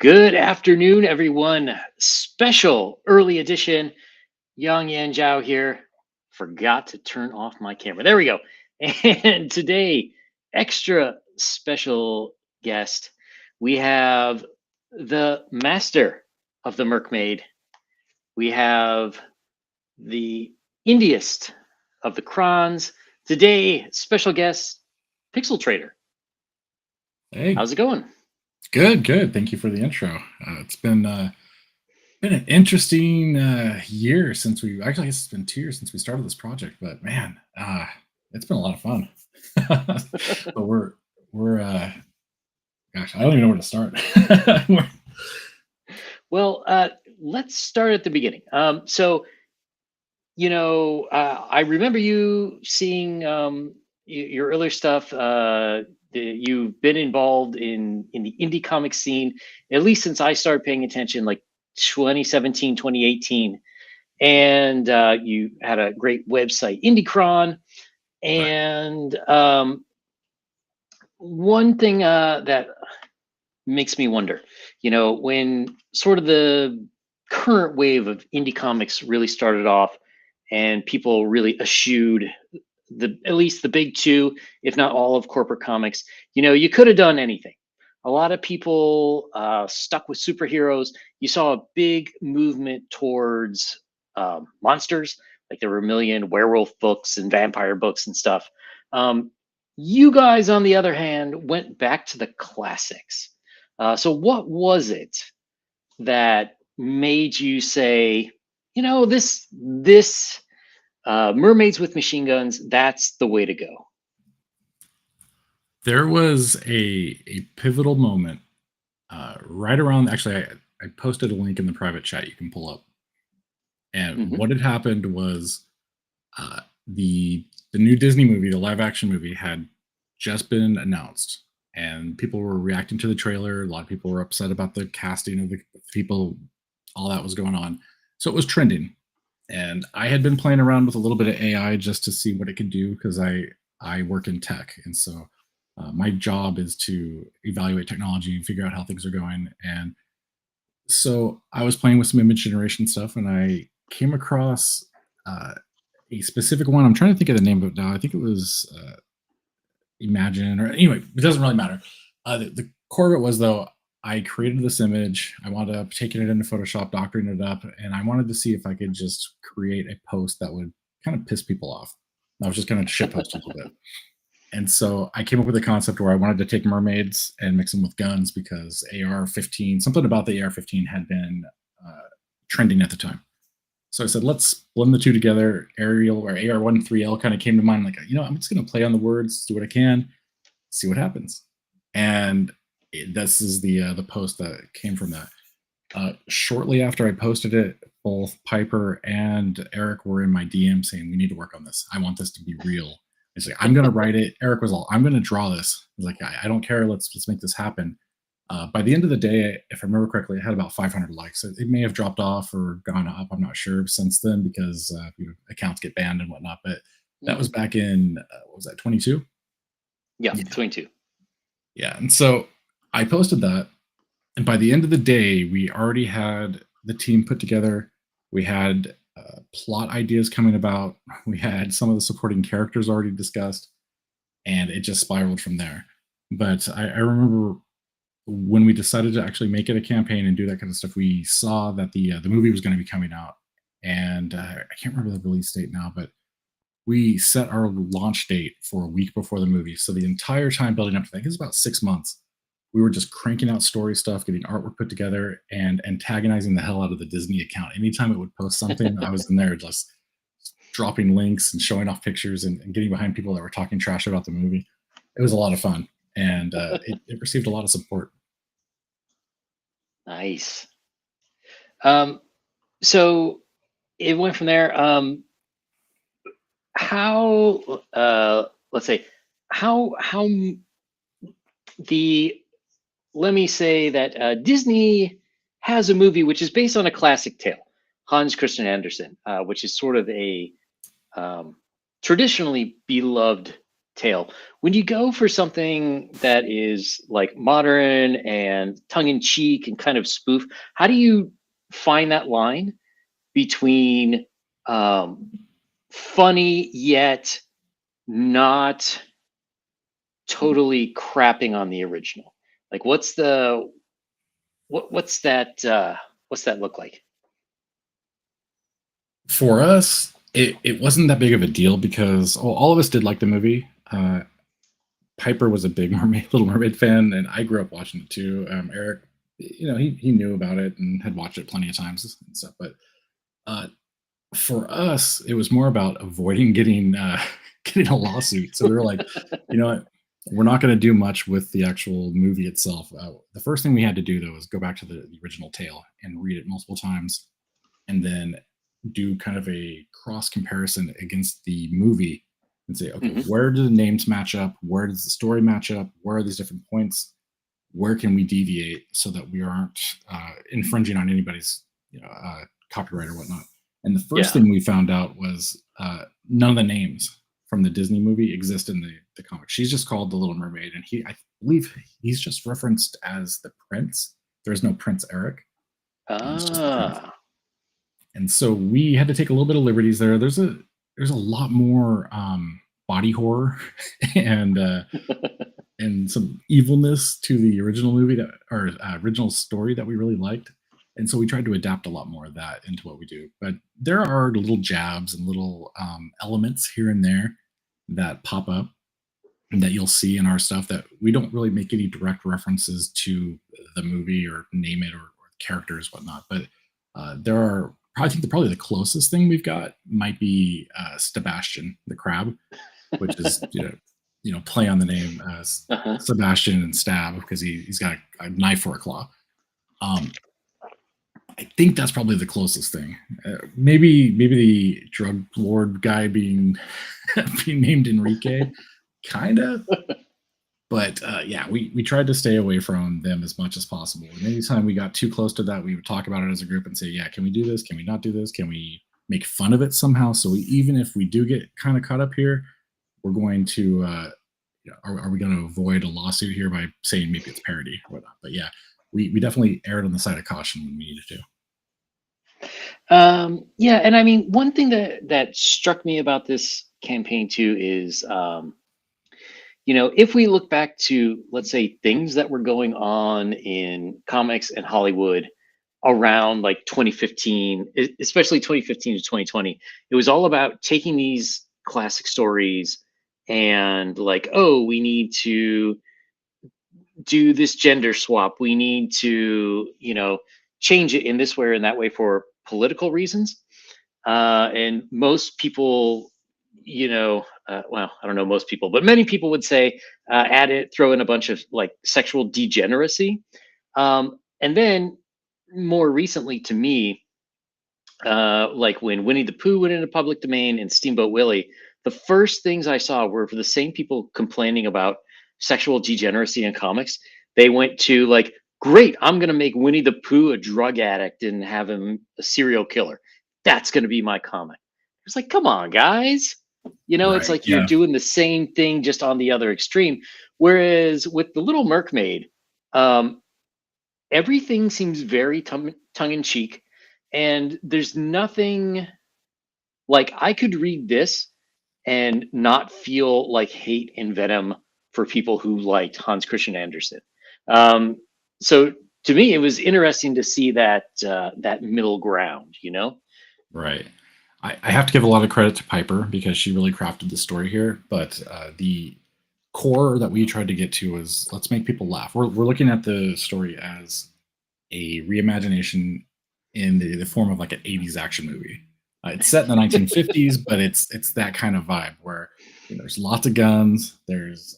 Good afternoon, everyone. Special early edition. Yang Yan Zhao here. Forgot to turn off my camera. There we go. And today, extra special guest. We have the master of the mermaid. We have the indiest of the crons. Today, special guest, Pixel Trader. Hey, How's it going? good, good. Thank you for the intro. It's been an interesting year since we actually I guess it's been 2 years since we started this project, but man, it's been a lot of fun. But we're gosh, I don't even know where to start. We're- Well, let's start at the beginning. I remember you seeing your earlier stuff. You've been involved in the indie comic scene at least since I started paying attention, like 2017, 2018. And you had a great website, IndieCron. right. And one thing that makes me wonder, when sort of the current wave of indie comics really started off and people really eschewed the at least the big two, if not all of corporate comics, you could have done anything. A lot of people stuck with superheroes. You saw a big movement towards monsters, like there were a million werewolf books and vampire books and stuff. um, you guys, on the other hand, went back to the classics. So what was it that made you say, this mermaids with machine guns, that's the way to go? There was a pivotal moment right around. Actually, I posted a link in the private chat you can pull up, and Hmm. what had happened was uh, the new Disney movie, the live action movie, had just been announced, and people were reacting to the trailer. A lot of people were upset about the casting of the people, all that was going on. So it was trending, and I had been playing around with a little bit of AI just to see what it could do because I work in tech, and so my job is to evaluate technology and figure out how things are going. And so I was playing with some image generation stuff, and I came across uh, a specific one. I'm trying to think of the name of it now. I think it was Imagine, or anyway, it doesn't really matter. The core of it was though, I created this image. I wound up taking it into Photoshop, doctoring it up, and I wanted to see if I could just create a post that would kind of piss people off. I was just going to shit post a little bit. And so I came up with a concept where I wanted to take mermaids and mix them with guns because AR-15, something about the AR-15 had been uh, trending at the time. So I said, let's blend the two together. Ariel or AR-13L kind of came to mind. Like, I'm just going to play on the words, do what I can, see what happens. And this is the post that came from that. Shortly after I posted it, both Piper and Eric were in my DM saying, we need to work on this. I want this to be real. He's like, I'm going to write it. Eric was all, I'm going to draw this. He's like, I don't care. Let's make this happen. By the end of the day, if I remember correctly, it had about 500 likes. It may have dropped off or gone up. I'm not sure since then because accounts get banned and whatnot. But that was Hmm. back in, what was that, 22? Yeah, Yeah. 22. Yeah. And so I posted that. And by the end of the day, we already had the team put together. We had plot ideas coming about. We had some of the supporting characters already discussed. And it just spiraled from there. But I remember when we decided to actually make it a campaign and do that kind of stuff, we saw that the movie was going to be coming out, and I can't remember the release date now, but we set our launch date for a week before the movie. So the entire time building up to that, I think it was about 6 months, we were just cranking out story stuff, getting artwork put together, and antagonizing the hell out of the Disney account. Anytime it would post something, I was in there just dropping links and showing off pictures and getting behind people that were talking trash about the movie. It was a lot of fun, and it received a lot of support. Nice. Um, so it went from there. How let's say how the let me say that Disney has a movie which is based on a classic tale, Hans Christian Andersen, which is sort of a um, traditionally beloved tale. When you go for something that is like modern and tongue in cheek and kind of spoof, how do you find that line between um, funny yet not totally crapping on the original? Like, what's that look like? For us, it wasn't that big of a deal because all of us did like the movie. Piper was a big Mermaid, Little Mermaid fan, and I grew up watching it too. Eric, he knew about it and had watched it plenty of times and stuff. But uh, for us, it was more about avoiding getting getting a lawsuit. So we were like, you know what, we're not going to do much with the actual movie itself. The first thing we had to do though was go back to the original tale and read it multiple times, and then do kind of a cross comparison against the movie and say, okay, Hmm. where do the names match up? Where does the story match up? Where are these different points? Where can we deviate so that we aren't infringing on anybody's copyright or whatnot? And the first Yeah. thing we found out was none of the names from the Disney movie exist in the comic. She's just called the Little Mermaid, and I believe he's just referenced as the prince. There's no Prince Eric. It's just the prince. Ah. And so we had to take a little bit of liberties there. There's a lot more body horror and and some evilness to the original movie or original story that we really liked. And so we tried to adapt a lot more of that into what we do. But there are little jabs and little elements here and there that pop up and that you'll see in our stuff that we don't really make any direct references to the movie or name it or characters, whatnot. But there are, I think, probably the closest thing we've got might be Sebastian the crab, which is play on the name Uh-huh. Sebastian and stab because he's got a knife or a claw. I think that's probably the closest thing. Maybe the drug lord guy being being named Enrique, kind of. But yeah, we tried to stay away from them as much as possible. And anytime we got too close to that, we would talk about it as a group and say, yeah, can we do this? Can we not do this? Can we make fun of it somehow? So even if we do get kind of caught up here, we're going to are we going to avoid a lawsuit here by saying maybe it's parody or whatnot? But yeah, we definitely erred on the side of caution when we needed to. Yeah, and I mean, one thing that struck me about this campaign too is, if we look back to, let's say, things that were going on in comics and Hollywood around like 2015, especially 2015 to 2020, it was all about taking these classic stories and like, oh, we need to do this gender swap. We need to, change it in this way or in that way for political reasons. And most people, well, I don't know most people, but many people would say add it, throw in a bunch of like sexual degeneracy. And then more recently to me, like when Winnie the Pooh went into public domain and Steamboat Willie, the first things I saw were for the same people complaining about sexual degeneracy in comics. They went to like, great, I'm going to make Winnie the Pooh a drug addict and have him a serial killer. That's going to be my comic. It's like, come on, guys. It's Right. like you're Yeah. doing the same thing just on the other extreme. Whereas with The Little Mermaid, um, everything seems very tongue in cheek, and there's nothing like I could read this and not feel like hate and venom for people who liked Hans Christian Andersen. Um, so to me, it was interesting to see that middle ground. Right. I have to give a lot of credit to Piper because she really crafted the story here. But the core that we tried to get to was let's make people laugh. We're looking at the story as a reimagination in the form of like an 80s action movie. It's set in the 1950s, but it's that kind of vibe where there's lots of guns. It's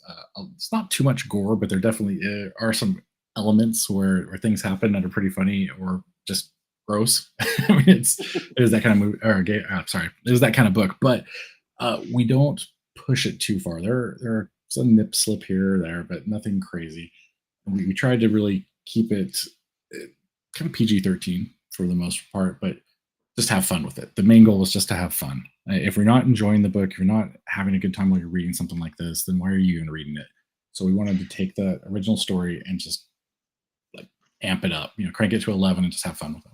not too much gore, but there definitely are some elements where things happen that are pretty funny or just gross. I mean, it is that kind of movie or sorry, it is that kind of book, but we don't push it too far. There are some nip slip here or there, but nothing crazy. We tried to really keep it kind of PG-13 for the most part, but just have fun with it. The main goal was just to have fun. If you're not enjoying the book, if you're not having a good time while you're reading something like this, then why are you even reading it? So we wanted to take the original story and just like amp it up, crank it to 11 and just have fun with it.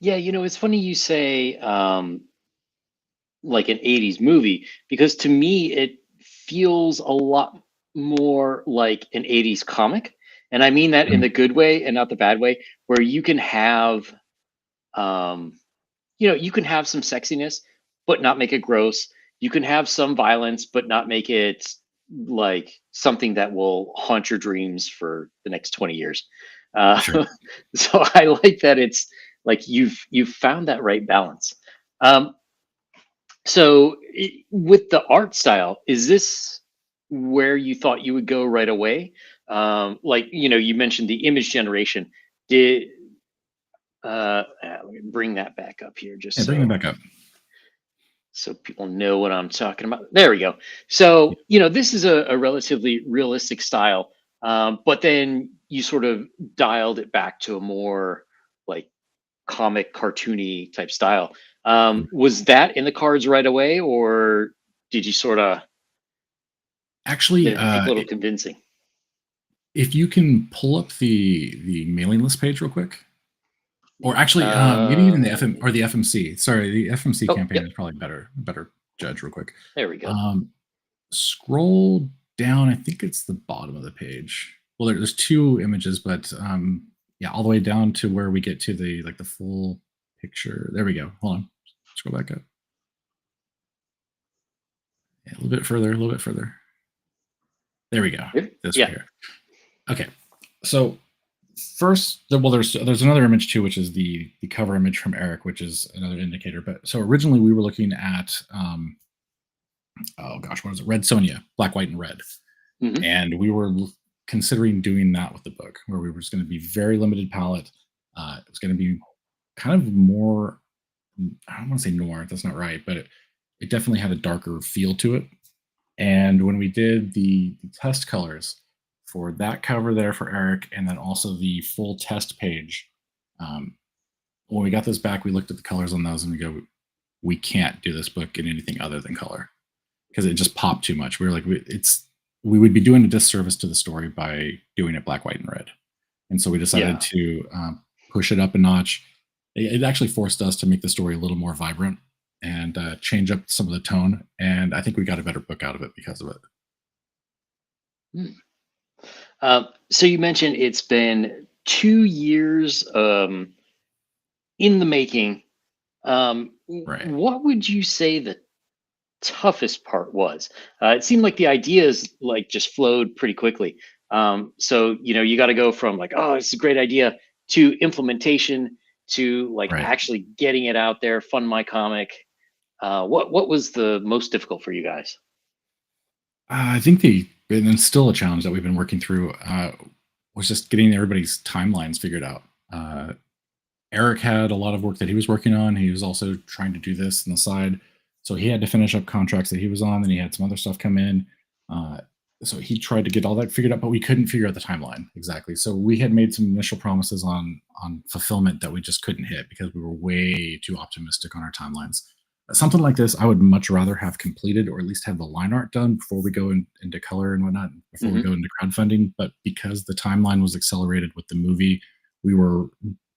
Yeah, it's funny you say like an 80s movie because to me it feels a lot more like an 80s comic. And I mean that in Mhm. the good way and not the bad way, where you can have um you can have some sexiness but not make it gross. You can have some violence but not make it like something that will haunt your dreams for the next 20 years. uh, Sure. so I like that it's like you've found that right balance. With the art style, is this where you thought you would go right away? Like you mentioned the image generation. Did Let me bring that back up here just Yeah, bring it so back up. people know what I'm talking about. There we go. So this is a relatively realistic style, but then you sort of dialed it back to a more like comic cartoony type style. Was that in the cards right away, or did you sort of Actually, did it take a little convincing? if you can pull up the mailing list page real quick, or actually, maybe even the Uh, FM or the FMC. Sorry, the FMC oh, campaign yep. is probably better judge real quick. There we go. Um, Scroll down. I think it's the bottom of the page. Well, there's two images, but yeah, all the way down to where we get to the full picture. There we go. Hold on. Scroll back up. Yeah, a little bit further. A little bit further. There we go. Good. This right Yeah. here. Okay. So first, well, there's another image too, which is the cover image from Eric, which is another indicator. But so originally we were looking at oh gosh, what is it? Red Sonia, black, white, and red, Hmm. and we were considering doing that with the book, where we were just going to be very limited palette. It was going to be kind of more. I don't want to say noir. That's not right, but it definitely had a darker feel to it. And when we did the test colors for that cover there for Eric, and then also the full test page, um, when we got this back, we looked at the colors on those and we go, we can't do this book in anything other than color because it just popped too much. We were like, we would be doing a disservice to the story by doing it black, white, and red. And so we decided Yeah. to push it up a notch. It actually forced us to make the story a little more vibrant and change up some of the tone. And I think we got a better book out of it because of it. Hmm. So you mentioned it's been 2 years in the making. Right. What would you say the toughest part was? It seemed like the ideas like just flowed pretty quickly. So you got to go from like, oh, it's a great idea to implementation to like Right. actually getting it out there. Fund my comic. What was the most difficult for you guys? I think and it's still a challenge that we've been working through, was just getting everybody's timelines figured out. Uh, Eric had a lot of work that he was working on. He was also trying to do this on the side. So he had to finish up contracts that he was on. Then he had some other stuff come in. Uh, so he tried to get all that figured out, but we couldn't figure out the timeline exactly. So we had made some initial promises on fulfillment that we just couldn't hit because we were way too optimistic on our timelines. Something like this, I would much rather have completed or at least have the line art done before we go into color and whatnot, before we Hmm. go into crowdfunding. But because the timeline was accelerated with the movie, we were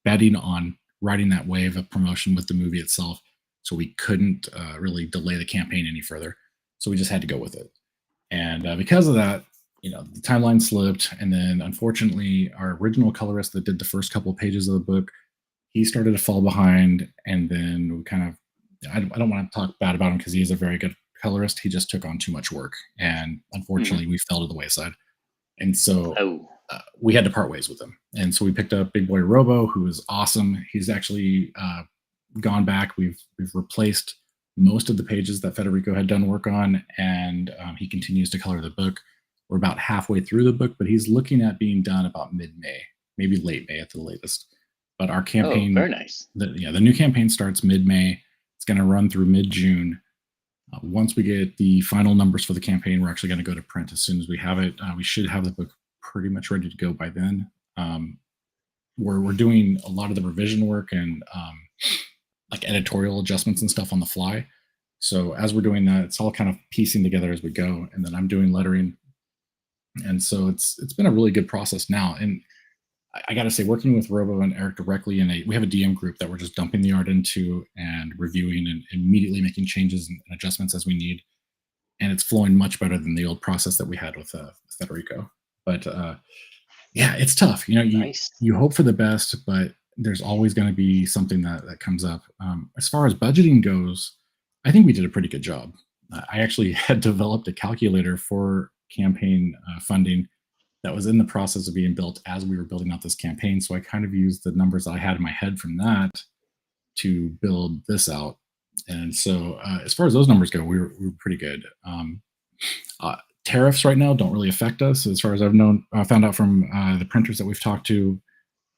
betting on riding that wave of promotion with the movie itself. So we couldn't really delay the campaign any further. So we just had to go with it. And because of that, the timeline slipped. And then unfortunately, our original colorist that did the first couple of pages of the book, he started to fall behind. And then we kind of, I don't want to talk bad about him because he is a very good colorist. He just took on too much work. And Hmm. unfortunately, we fell to the wayside. And so Oh. we had to part ways with him. And so we picked up Big Boy Robo, who is awesome. He's actually gone back. We've replaced most of the pages that Federico had done work on, and he continues to color the book. We're about halfway through the book, but he's looking at being done about mid-May, maybe late May at the latest. But our Oh, very campaign, nice. the new campaign starts mid-May. It's going to run through mid-June. Once we get the final numbers for the campaign, we're actually going to go to print as soon as we have it. We should have the book pretty much ready to go by then. We're doing a lot of the revision work and like editorial adjustments and stuff on the fly. So as we're doing that, it's all kind of piecing together as we go, and then I'm doing lettering, and so it's been a really good process now. And I got to say, working with Robo and Eric directly we have a DM group that we're just dumping the art into and reviewing and immediately making changes and adjustments as we need, and it's flowing much better than the old process that we had with Federico. But yeah, it's tough. You know, Nice. you hope for the best, but there's always going to be something that comes up. As far as budgeting goes, I think we did a pretty good job. I actually had developed a calculator for campaign funding that was in the process of being built as we were building out this campaign. So I kind of used the numbers that I had in my head from that to build this out. And so, as far as those numbers go, we were pretty good. Uh, Tariffs right now don't really affect us, as far as I've found out from the printers that we've talked to.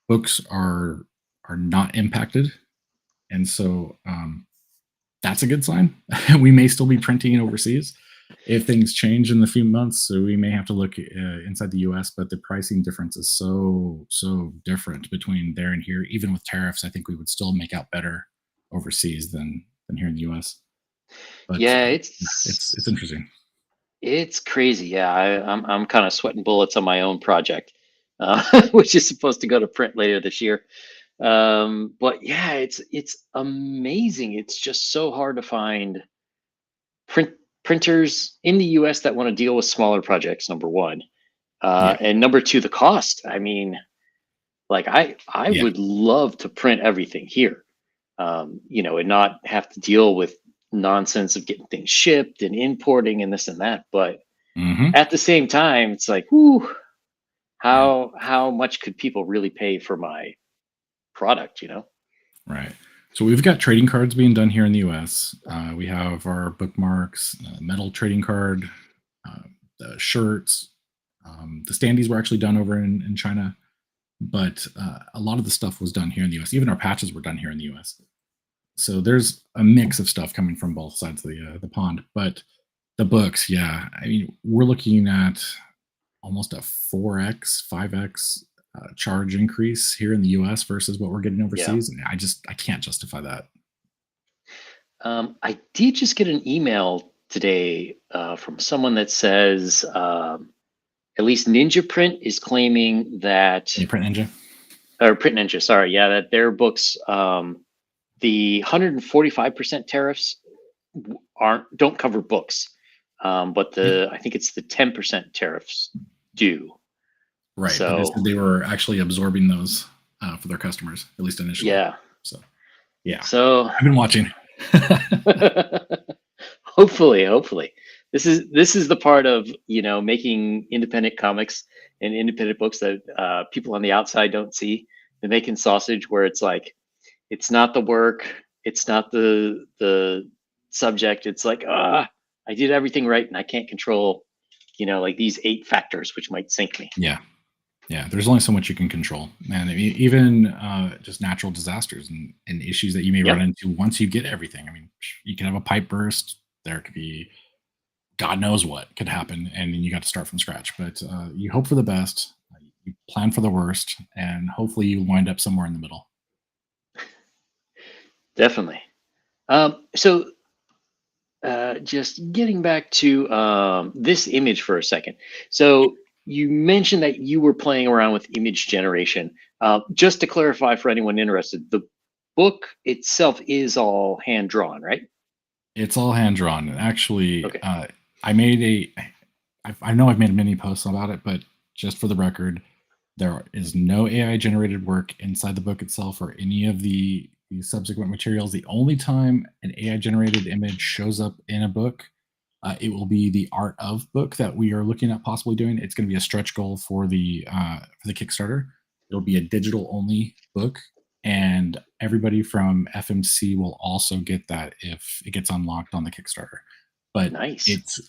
Books are not impacted, and so that's a good sign. We may still be printing overseas if things change in the few months, so we may have to look inside the U.S. But the pricing difference is so different between there and here. Even with tariffs, I think we would still make out better overseas than here in the U.S. But Yeah, it's interesting. it's crazy. Yeah, I'm kind of sweating bullets on my own project, which is supposed to go to print later this year. But yeah, it's amazing. It's just so hard to find print printers in the US that want to deal with smaller projects, number one. Yeah, And number two, the cost. I mean, like I yeah. would love to print everything here, and not have to deal with nonsense of getting things shipped and importing and this and that. But Hmm. at the same time, it's like, whoo, Yeah. how much could people really pay for my product? Right. So we've got trading cards being done here in the U.S. We have our bookmarks, metal trading card, uh, the shirts. The standees were actually done over in China, but a lot of the stuff was done here in the U.S. Even our patches were done here in the U.S. So there's a mix of stuff coming from both sides of the pond. But the books, yeah, I mean, we're looking at almost a 4x, 5x charge increase here in the US versus what we're getting Yeah. overseas. And I can't justify that. I did just get an email today from someone that says at least Ninja Print is claiming that, Any print ninja? or Print Ninja, sorry, yeah, that their books, the 145% tariffs don't cover books, but Yeah. I think it's the 10% tariffs do. Right. But they So said they were actually absorbing those for their customers, at least initially. yeah, So yeah, so I've been watching. hopefully this is the part of making independent comics and independent books that people on the outside don't see. They're making sausage where it's like it's not the work, it's not the subject. It's like I did everything right and I can't control like these 8 factors which might sink me. Yeah. Yeah, there's only so much you can control, and even just natural disasters and issues that you may run Yep. into once you get everything. I mean, you can have a pipe burst. There could be God knows what could happen, and then you got to start from scratch. But you hope for the best, you plan for the worst, and hopefully you wind up somewhere in the middle. Definitely. So just getting back to this image for a second. So you mentioned that you were playing around with image generation. Just to clarify for anyone interested, the book itself is all hand drawn, right? It's all hand drawn. And actually, Okay. I made I know I've made many posts about it, but just for the record, there is no AI generated work inside the book itself or any of the subsequent materials. The only time an AI generated image shows up in a book, it will be the art of book that we are looking at possibly doing. It's going to be a stretch goal for the Kickstarter. It'll be a digital only book, and everybody from FMC will also get that if it gets unlocked on the Kickstarter. But Nice. it's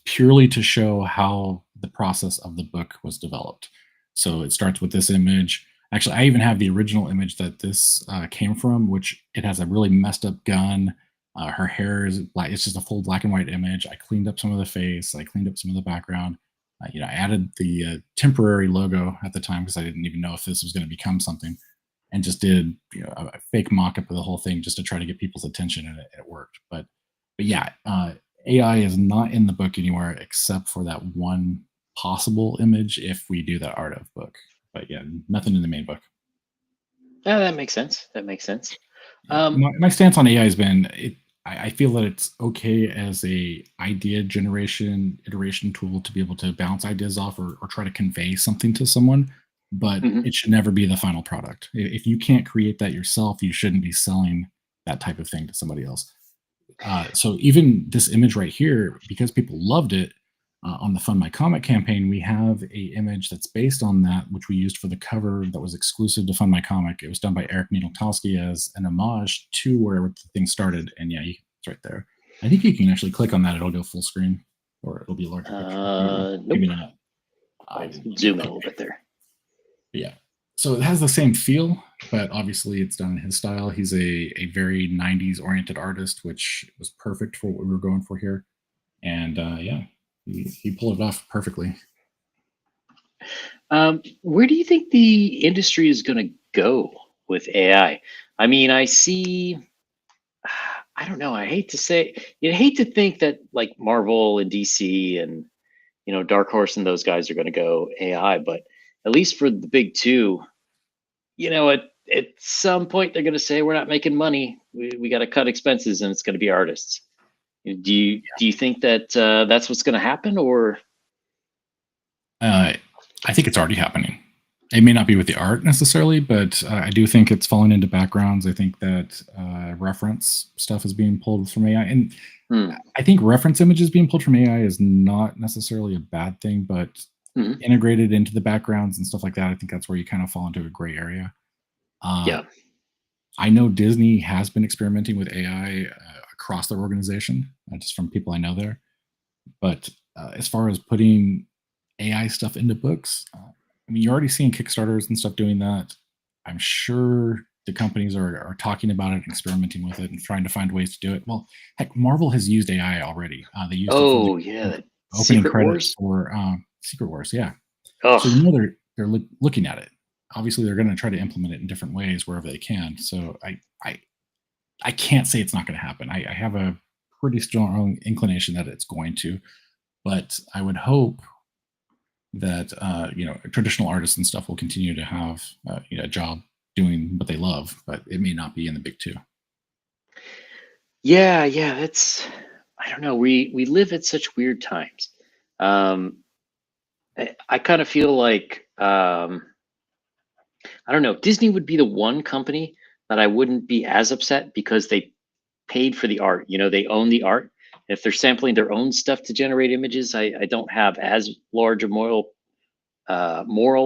purely to show how the process of the book was developed. So it starts with this image. Actually, I even have the original image that this came from, which it has a really messed up gun. Her hair is black. It's just a full black and white image. I cleaned up some of the face. I cleaned up some of the background. I added the temporary logo at the time because I didn't even know if this was going to become something, and just did a fake mock-up of the whole thing just to try to get people's attention, and it worked. But But yeah, AI is not in the book anywhere except for that one possible image if we do that art of book. But yeah, nothing in the main book. Yeah, that makes sense. That makes sense. Yeah, Um, my stance on AI has been I feel that it's okay as a idea generation iteration tool to be able to bounce ideas off or try to convey something to someone, but mhm. it should never be the final product. If you can't create that yourself, you shouldn't be selling that type of thing to somebody else. So even this image right here, because people loved it on the Fund My Comic campaign, we have a image that's based on that, which we used for the cover that was exclusive to Fund My Comic. It was done by Eric Niedoltowski as an homage to where the thing started. And yeah, it's right there. I think you can actually click on that; it'll go full screen, or it'll be a larger picture. Nope. Maybe not. I I'll didn't zoom in a click. little bit there. Yeah. So it has the same feel, but obviously it's done in his style. He's a very 90s oriented artist, which was perfect for what we were going for here. And yeah, he pulled it off perfectly. Where do you think the industry is going to go with AI? I mean, I see. I don't know. I hate to say, you hate to think that like Marvel and DC and Dark Horse and those guys are going to go AI, but at least for the big two, at some point they're going to say we're not making money. We got to cut expenses, and it's going to be artists. Do you think that that's what's going to happen, or I think it's already happening. It may not be with the art necessarily, but I do think it's falling into backgrounds. I think that reference stuff is being pulled from AI, and hmm, I think reference images being pulled from AI is not necessarily a bad thing, but mhm, integrated into the backgrounds and stuff like that, I think that's where you kind of fall into a gray area. Uh, yeah, I know Disney has been experimenting with AI across their organization, just from people I know there. But as far as putting AI stuff into books, I mean, you're already seeing Kickstarters and stuff doing that. I'm sure the companies are talking about it, experimenting with it, and trying to find ways to do it. Well, heck, Marvel has used AI already. They used it for the oh yeah, that opening Secret credits Wars. for Secret Wars. Yeah, so Oh, they're looking at it. Obviously, they're going to try to implement it in different ways wherever they can. So I can't say it's not going to happen. I have a pretty strong inclination that it's going to, but I would hope that traditional artists and stuff will continue to have a job doing what they love, but it may not be in the big two. yeah, yeah. That's I don't know. We live at such weird times. Um, I kind of feel like I don't know. Disney would be the one company that I wouldn't be as upset because they paid for the art. They own the art. If they're sampling their own stuff to generate images, I don't have as large a moral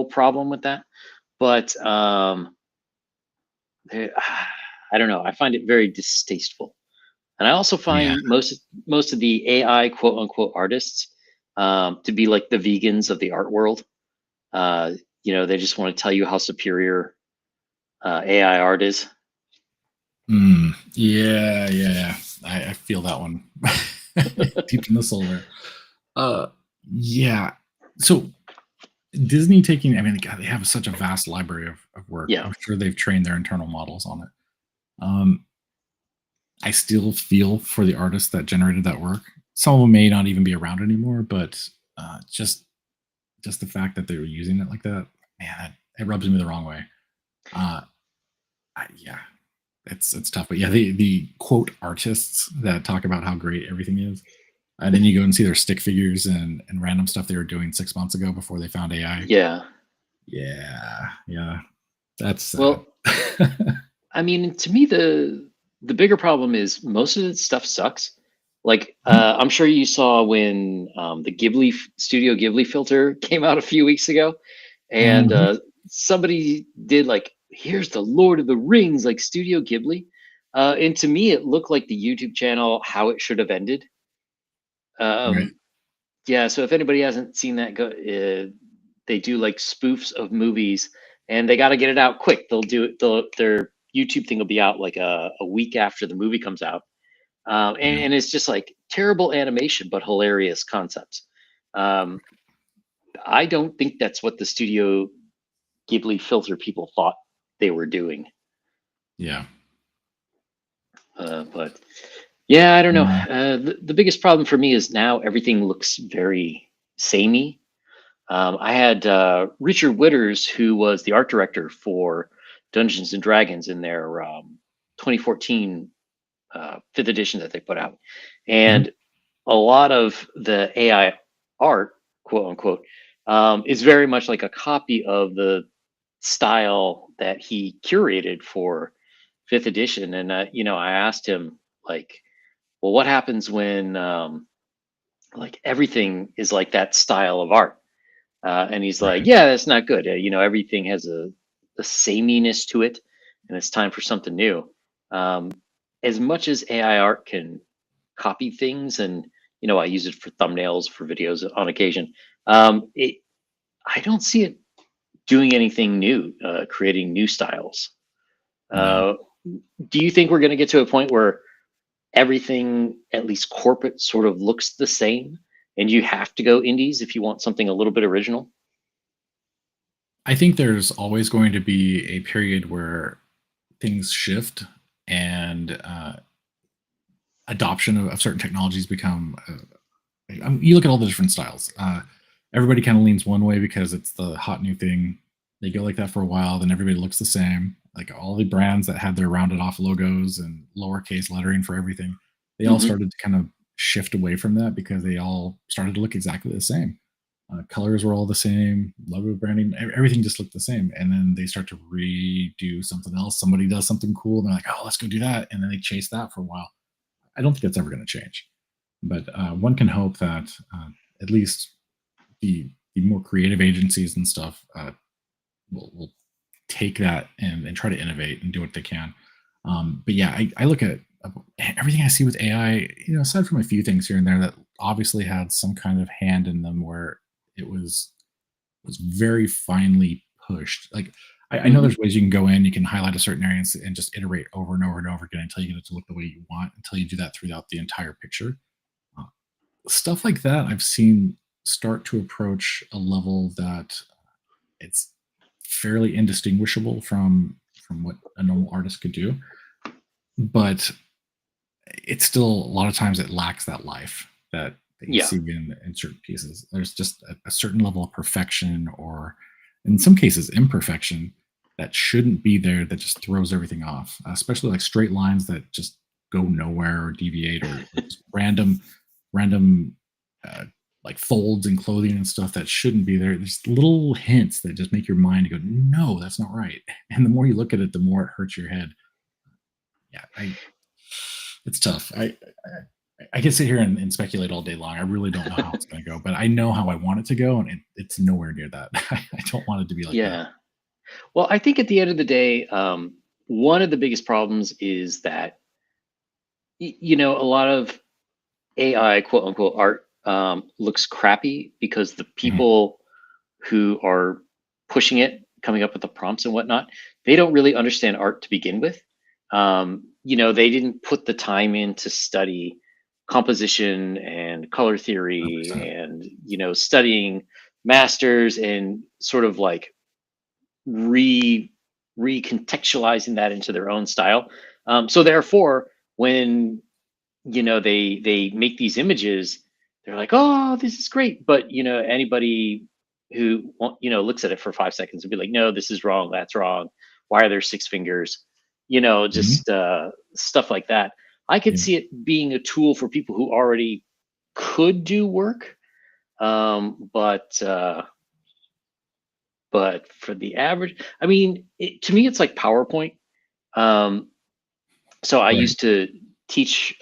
problem with that. But eh, I don't know. I find it very distasteful, and I also Yeah. find most of the AI quote unquote artists to be like the vegans of the art world. Uh, they just want to tell you how superior AI art is. Yeah, yeah. I feel that one deep in the soul there. Uh, yeah. So Disney taking, I mean, God, they have such a vast library of work. Yeah. I'm sure they've trained their internal models on it. Um, I still feel for the artists that generated that work. Some of them may not even be around anymore, but just the fact that they were using it like that, man, it rubs me the wrong way. Uh, yeah, it's tough. But yeah, the quote artists that talk about how great everything is, and then you go and see their stick figures and random stuff they were doing 6 months ago before they found AI. Yeah. Yeah, yeah, that's sad. Well, I mean, to me, the bigger problem is most of the stuff sucks. Like, I'm sure you saw when the Studio Ghibli filter came out a few weeks ago, and Mhm. somebody did like, "Here's the Lord of the Rings," like Studio Ghibli, and to me, it looked like the YouTube channel how it should have ended. Right. Um, yeah, so if anybody hasn't seen that, go. They do like spoofs of movies, and they got to get it out quick. They'll do it. Their YouTube thing will be out like a week after the movie comes out, Yeah. and it's just like terrible animation but hilarious concepts. Um, I don't think that's what the Studio Ghibli filter people thought they were doing, Yeah. but Yeah, I don't know. Yeah. The biggest problem for me is now everything looks very samey. I had Richard Witters, who was the art director for Dungeons and Dragons in their 2014 fifth edition that they put out, Mhm. and a lot of the AI art, quote unquote, is very much like a copy of the style that he curated for fifth edition. And I asked him like, well, what happens when like everything is like that style of art? And he's like, Right. yeah, that's not good. Everything has a sameness to it, and it's time for something new. Um, as much as AI art can copy things, and I use it for thumbnails for videos on occasion. It I don't see it doing anything new, creating new styles. No. Uh, do you think we're going to get to a point where everything, at least corporate, sort of looks the same, and you have to go indies if you want something a little bit original? I think there's always going to be a period where things shift and adoption of certain technologies become. You look at all the different styles. Everybody kind of leans one way because it's the hot new thing. They go like that for a while, then everybody looks the same. Like all the brands that had their rounded off logos and lowercase lettering for everything, they all Hmm. started to kind of shift away from that because they all started to look exactly the same. Colors were all the same, logo branding, everything just looked the same. And then they start to redo something else. Somebody does something cool, and they're like, "Oh, let's go do that," and then they chase that for a while. I don't think that's ever going to change, but one can hope that at least the more creative agencies and stuff will take that and try to innovate and do what they can. But yeah, I look at everything I see with AI, aside from a few things here and there that obviously had some kind of hand in them where it was very finely pushed. Like I know Hmm. there's ways you can go in, you can highlight a certain area and just iterate over and over and over again until you get it to look the way you want, until you do that throughout the entire picture. Uh, Stuff like that I've seen start to approach a level that it's fairly indistinguishable from what a normal artist could do, but it's still a lot of times it lacks that life that you Yeah. see in certain pieces. There's just a certain level of perfection, or in some cases imperfection, that shouldn't be there, that just throws everything off, especially like straight lines that just go nowhere or deviate, or just random uh, like folds and clothing and stuff that shouldn't be there. There's little hints that just make your mind go, no, that's not right. And the more you look at it, the more it hurts your head. Yeah, it's tough. I can sit here and speculate all day long. I really don't know how it's going to go, but I know how I want it to go, and it's nowhere near that. I don't want it to be like that. Yeah. Well, I think at the end of the day, one of the biggest problems is that a lot of AI, quote unquote, art looks crappy because the Mhm. people who are pushing it, coming up with the prompts and whatnot, they don't really understand art to begin with. They didn't put the time in to study composition and color theory 100%. and, studying masters and sort of like re recontextualizing that into their own style. So therefore, when they make these images, they're like, oh, this is great, but anybody who looks at it for 5 seconds and be like, no, this is wrong, that's wrong, why are there six fingers, Mhm. just stuff like that. I could Yeah. see it being a tool for people who already could do work, but for the average, I mean, to me it's like PowerPoint. um, so I Right. used to teach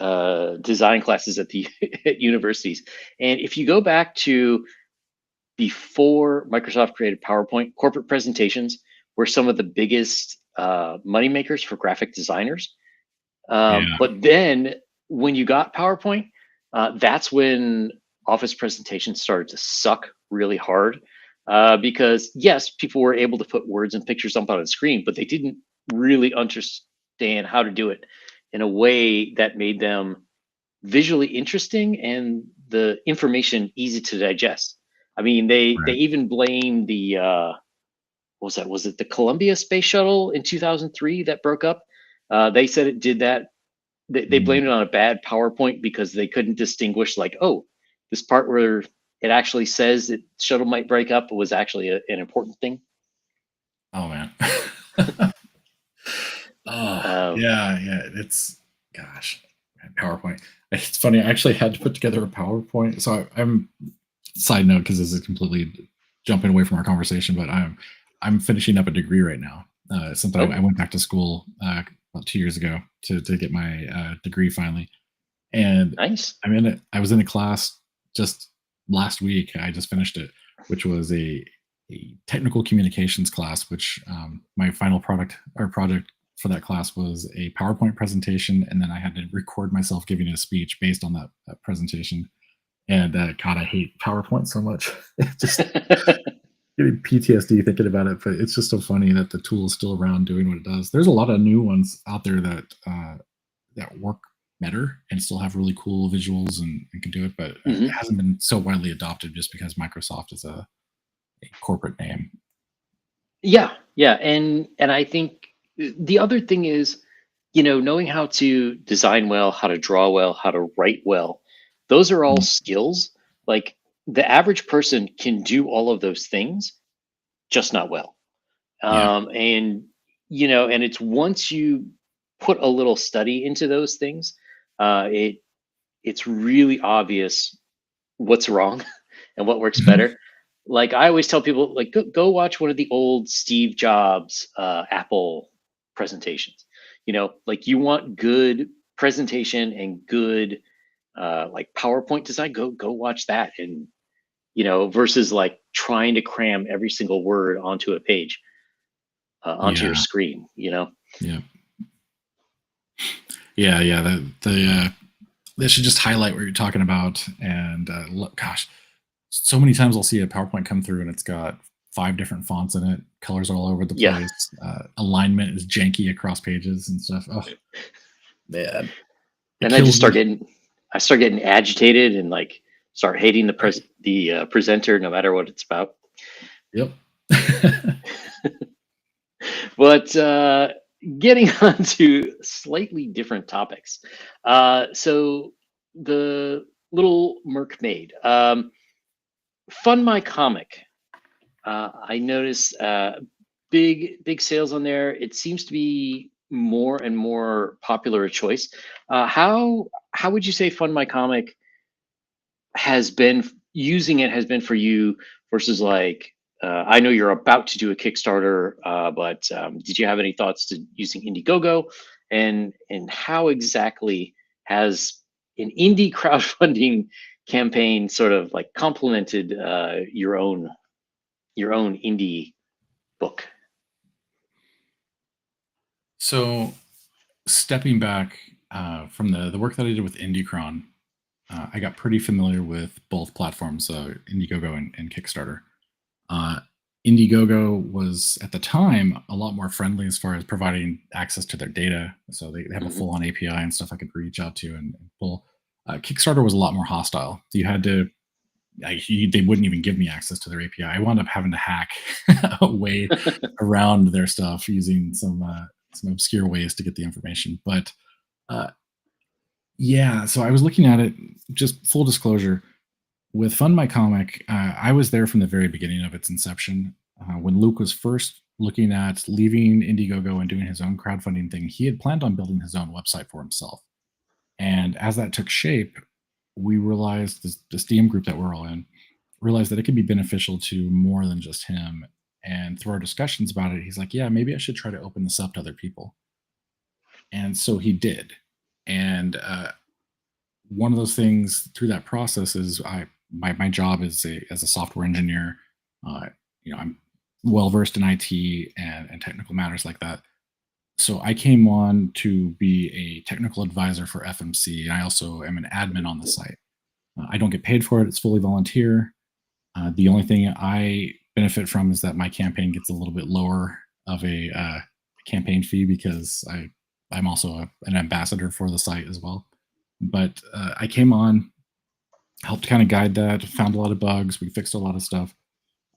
design classes at the at universities, and if you go back to before Microsoft created PowerPoint, corporate presentations were some of the biggest money makers for graphic designers. Yeah. But then when you got PowerPoint, that's when Office presentations started to suck really hard. Because yes, people were able to put words and pictures up on a screen, but they didn't really understand how to do it in a way that made them visually interesting and the information easy to digest. I mean, they Right. even blame the what was that? Was it the Columbia space shuttle in 2003 that broke up? They said it did that they Mm. blamed it on a bad PowerPoint because they couldn't distinguish, like, oh, this part where it actually says that shuttle might break up was actually an important thing. Oh man. Oh Um, yeah, yeah. It's gosh, man, PowerPoint. It's funny. I actually had to put together a PowerPoint. So I'm side note because this is completely jumping away from our conversation, but I'm finishing up a degree right now. Something I oh, went back to school about 2 years ago to get my degree finally, and nice. I was in a class just last week. I just finished it, which was a technical communications class. Which my final product or project for that class was a PowerPoint presentation, and then I had to record myself giving a speech based on that presentation. And God, I hate PowerPoint so much. It just getting PTSD thinking about it. But it's just so funny that the tool is still around doing what it does. There's a lot of new ones out there that work better and still have really cool visuals and can do it, but it Mhm. hasn't been so widely adopted just because Microsoft is a corporate name. Yeah, yeah, and I think the other thing is, knowing how to design well, how to draw well, how to write well. Those are all Mm. skills. Like, the average person can do all of those things, just not well. Yeah, And and it's once you put a little study into those things, it's really obvious what's wrong and what works better. Like, I always tell people, like, go watch one of the old Steve Jobs Apple presentations. Like, you want good presentation and good like PowerPoint design, go watch that. And versus like trying to cram every single word onto a page, onto your yeah, screen. yeah, yeah. They should just highlight what you're talking about. And look, gosh, so many times I'll see a PowerPoint come through and it's got five different fonts in it, colors all over the Yeah. place, alignment is janky across pages and stuff. Oh man, it And I just kills me. start getting agitated and, like, start hating Right. the presenter, no matter what it's about. Yep. But getting on to slightly different topics. So the Little Mermaid, Fund My Comic. I noticed big sales on there. It seems to be more and more popular a choice. How would you say Fund My Comic using it has been for you versus, like, I know you're about to do a Kickstarter, but did you have any thoughts to using Indiegogo, and how exactly has an indie crowdfunding campaign sort of like complemented your own indie book? So stepping back from the work that I did with IndieCron, I got pretty familiar with both platforms, Indiegogo and Kickstarter. Uh, Indiegogo was at the time a lot more friendly as far as providing access to their data. So they have a Hmm. full on API and stuff I could reach out to and pull. Kickstarter was a lot more hostile. You had to, they wouldn't even give me access to their API. I wound up having to hack a way around their stuff using some obscure ways to get the information. But uh, yeah, so I was looking at it, just full disclosure, with Fund My Comic, I was there from the very beginning of its inception. When Luke was first looking at leaving Indiegogo and doing his own crowdfunding thing, he had planned on building his own website for himself. And as that took shape, we realized this DM group that we're all in realized that it could be beneficial to more than just him. And through our discussions about it, he's like, "Yeah, maybe I should try to open this up to other people." And so he did. And one of those things through that process is my job is as a software engineer. Uh, I'm well versed in IT and technical matters like that. So I came on to be a technical advisor for FMC. I also am an admin on the site. I don't get paid for it; it's fully volunteer. The only thing I benefit from is that my campaign gets a little bit lower of a campaign fee because I'm also an ambassador for the site as well. But I came on, helped kind of guide that, found a lot of bugs, we fixed a lot of stuff.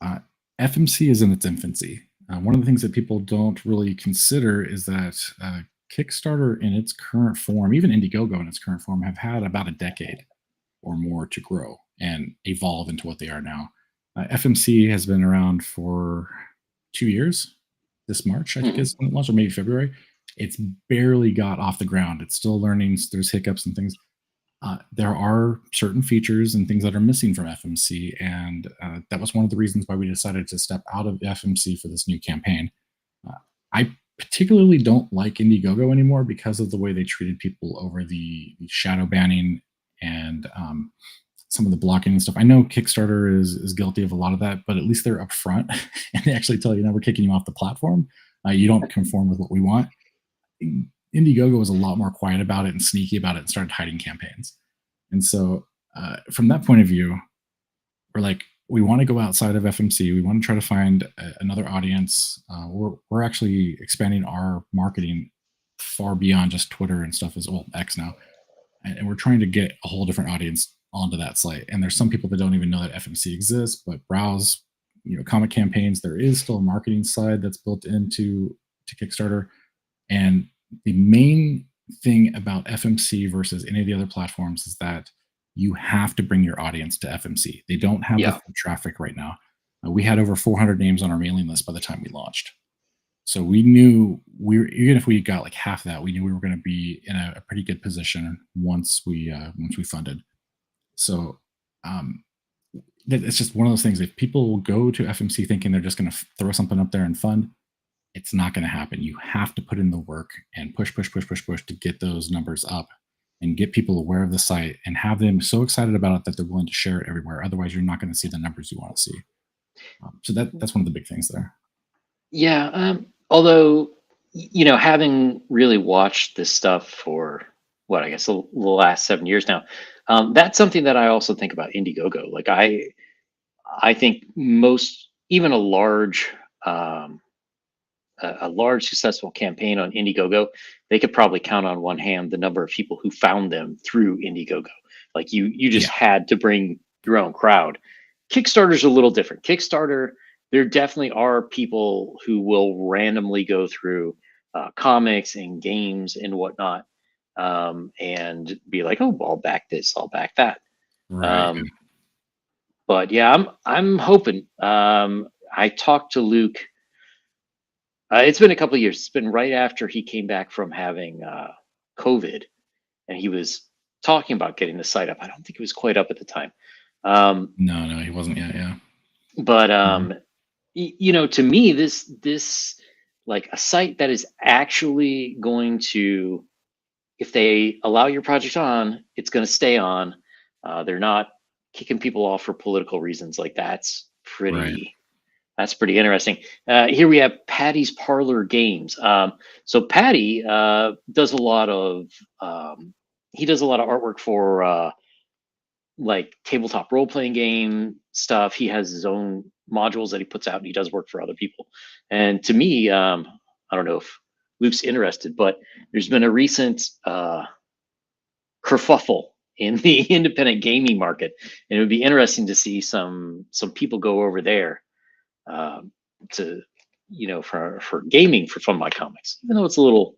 Uh, FMC is in its infancy. One of the things that people don't really consider is that Kickstarter in its current form, even Indiegogo in its current form, have had about a decade or more to grow and evolve into what they are now. FMC has been around for 2 years. This March, I think, Mhm. is when it launched, or maybe February. It's barely got off the ground. It's still learning. There's hiccups and things. There are certain features and things that are missing from FMC, and that was one of the reasons why we decided to step out of FMC for this new campaign. Uh, I particularly don't like Indiegogo anymore because of the way they treated people over the shadow banning and some of the blocking and stuff. I know Kickstarter is guilty of a lot of that, but at least they're upfront and they actually tell you, "No, we're kicking you off the platform. You don't conform with what we want." Indiegogo was a lot more quiet about it and sneaky about it and started hiding campaigns. And so, from that point of view, we're like, we want to go outside of FMC. We want to try to find another audience. We're actually expanding our marketing far beyond just Twitter and stuff as well, X now, and we're trying to get a whole different audience onto that site. And there's some people that don't even know that FMC exists, but browse, comic campaigns. There is still a marketing side that's built into to Kickstarter, and the main thing about FMC versus any of the other platforms is that you have to bring your audience to FMC. They don't have the Yeah. traffic right now. We had over 400 names on our mailing list by the time we launched. So we knew even if we got like half that, we knew we were going to be in a pretty good position once we funded. So um, it's just one of those things. If people go to FMC thinking they're just going to throw something up there and fund, it's not going to happen. You have to put in the work and push, push, push, push, push to get those numbers up and get people aware of the site and have them so excited about it that they're willing to share it everywhere. Otherwise, you're not going to see the numbers you want to see. So that's one of the big things there. Yeah. Although, having really watched this stuff for what I guess the last 7 years now, that's something that I also think about Indiegogo. Like I think most, even um, a large successful campaign on Indiegogo, they could probably count on one hand the number of people who found them through Indiegogo. Like you just Yeah, had to bring your own crowd. Kickstarter's a little different. Kickstarter, there definitely are people who will randomly go through comics and games and whatnot, and be like, "Oh, I'll back this, I'll back that." right. Um, but yeah, I'm hoping. I talked to Luke. It's been a couple of years. It's been right after he came back from having COVID, and he was talking about getting the site up. I don't think it was quite up at the time. Um, No, he wasn't yet. Yeah. but Mhm. to me, this like a site that is actually going to, if they allow your project on, it's going to stay on. They're not kicking people off for political reasons. Like Right. that's pretty interesting. Here we have Patty's Parlor Games. So Patty does a lot of he does a lot of artwork for like tabletop role playing game stuff. He has his own modules that he puts out, and he does work for other people. And to me, I don't know if Luke's interested, but there's been a recent kerfuffle in the independent gaming market, and it would be interesting to see some people go over there um, to for gaming for Fun My Comics. Even though it's a little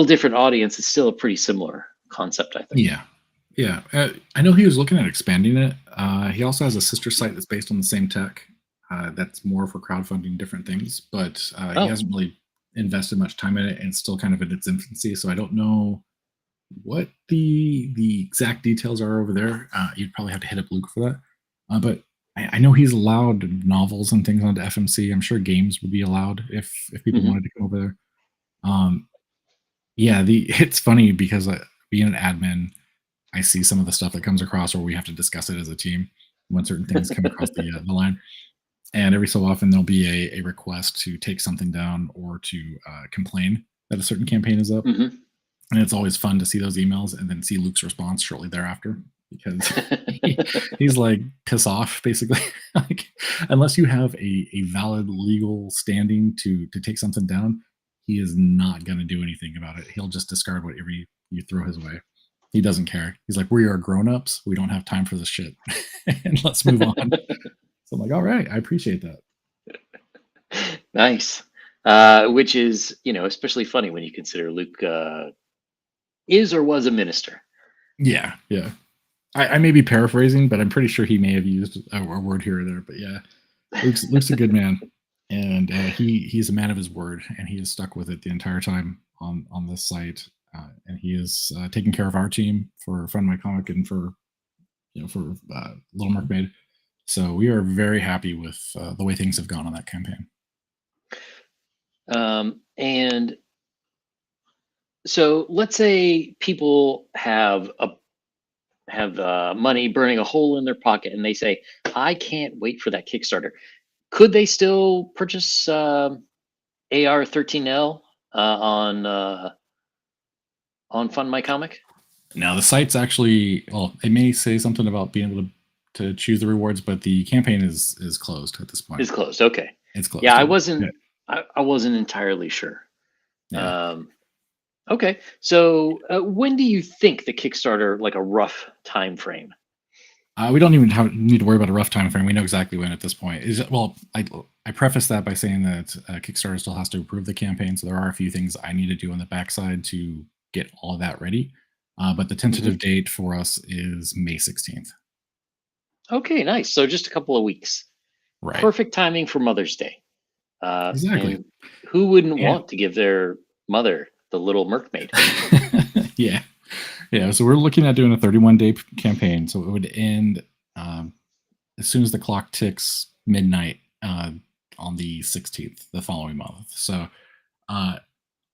different audience, it's still a pretty similar concept, I think. Yeah. Yeah. I know he was looking at expanding it. He also has a sister site that's based on the same tech. That's more for crowdfunding different things, but he Oh, hasn't really invested much time in it, and it's still kind of in its infancy. So I don't know what the exact details are over there. You'd probably have to hit up Luke for that. But I know he's allowed novels and things onto FMC. I'm sure games would be allowed if people hmm wanted to come over there. Um, yeah, the it's funny because being an admin, I see some of the stuff that comes across where we have to discuss it as a team when certain things come across the line. And every so often there'll be a request to take something down or to complain that a certain campaign is up. hmm And it's always fun to see those emails and then see Luke's response shortly thereafter because he's like, piss off, basically. Like, unless you have a valid legal standing to take something down, he is not going to do anything about it. He'll just discard whatever you throw his way. He doesn't care. He's like, we are grown ups. We don't have time for this shit. And let's move on. So I'm like, all right, I appreciate that. Nice. which is, especially funny when you consider Luke is or was a minister. Yeah, yeah. I may be paraphrasing, but I'm pretty sure he may have used a word here or there. But yeah, Luke's a good man, and he's a man of his word, and he has stuck with it the entire time on this site, and he is taking care of our team for Fund My Comic and for Little Mermaid. So we are very happy with the way things have gone on that campaign. And so let's say people have money burning a hole in their pocket, and they say, "I can't wait for that Kickstarter." Could they still purchase AR13L on Fund My Comic? Now the site's actually, well, it may say something about being able to choose the rewards, but the campaign is closed at this point. It's closed. Okay. It's Yeah, closed. I Yeah. wasn't. I wasn't entirely sure. Yeah. Um, okay, so when do you think the Kickstarter, like a rough time frame? We don't even need to worry about a rough time frame. We know exactly when at this point. Well, I preface that by saying that Kickstarter still has to approve the campaign, so there are a few things I need to do on the backside to get all of that ready. But the tentative Mhm. date for us is May 16th. Okay, nice. So just a couple of weeks. Right. Perfect timing for Mother's Day. Exactly. And who wouldn't And want to give their mother the Little Mermaid? yeah, yeah. So we're looking at doing a 31-day campaign. So it would end um, as soon as the clock ticks midnight on the 16th, the following month. So uh,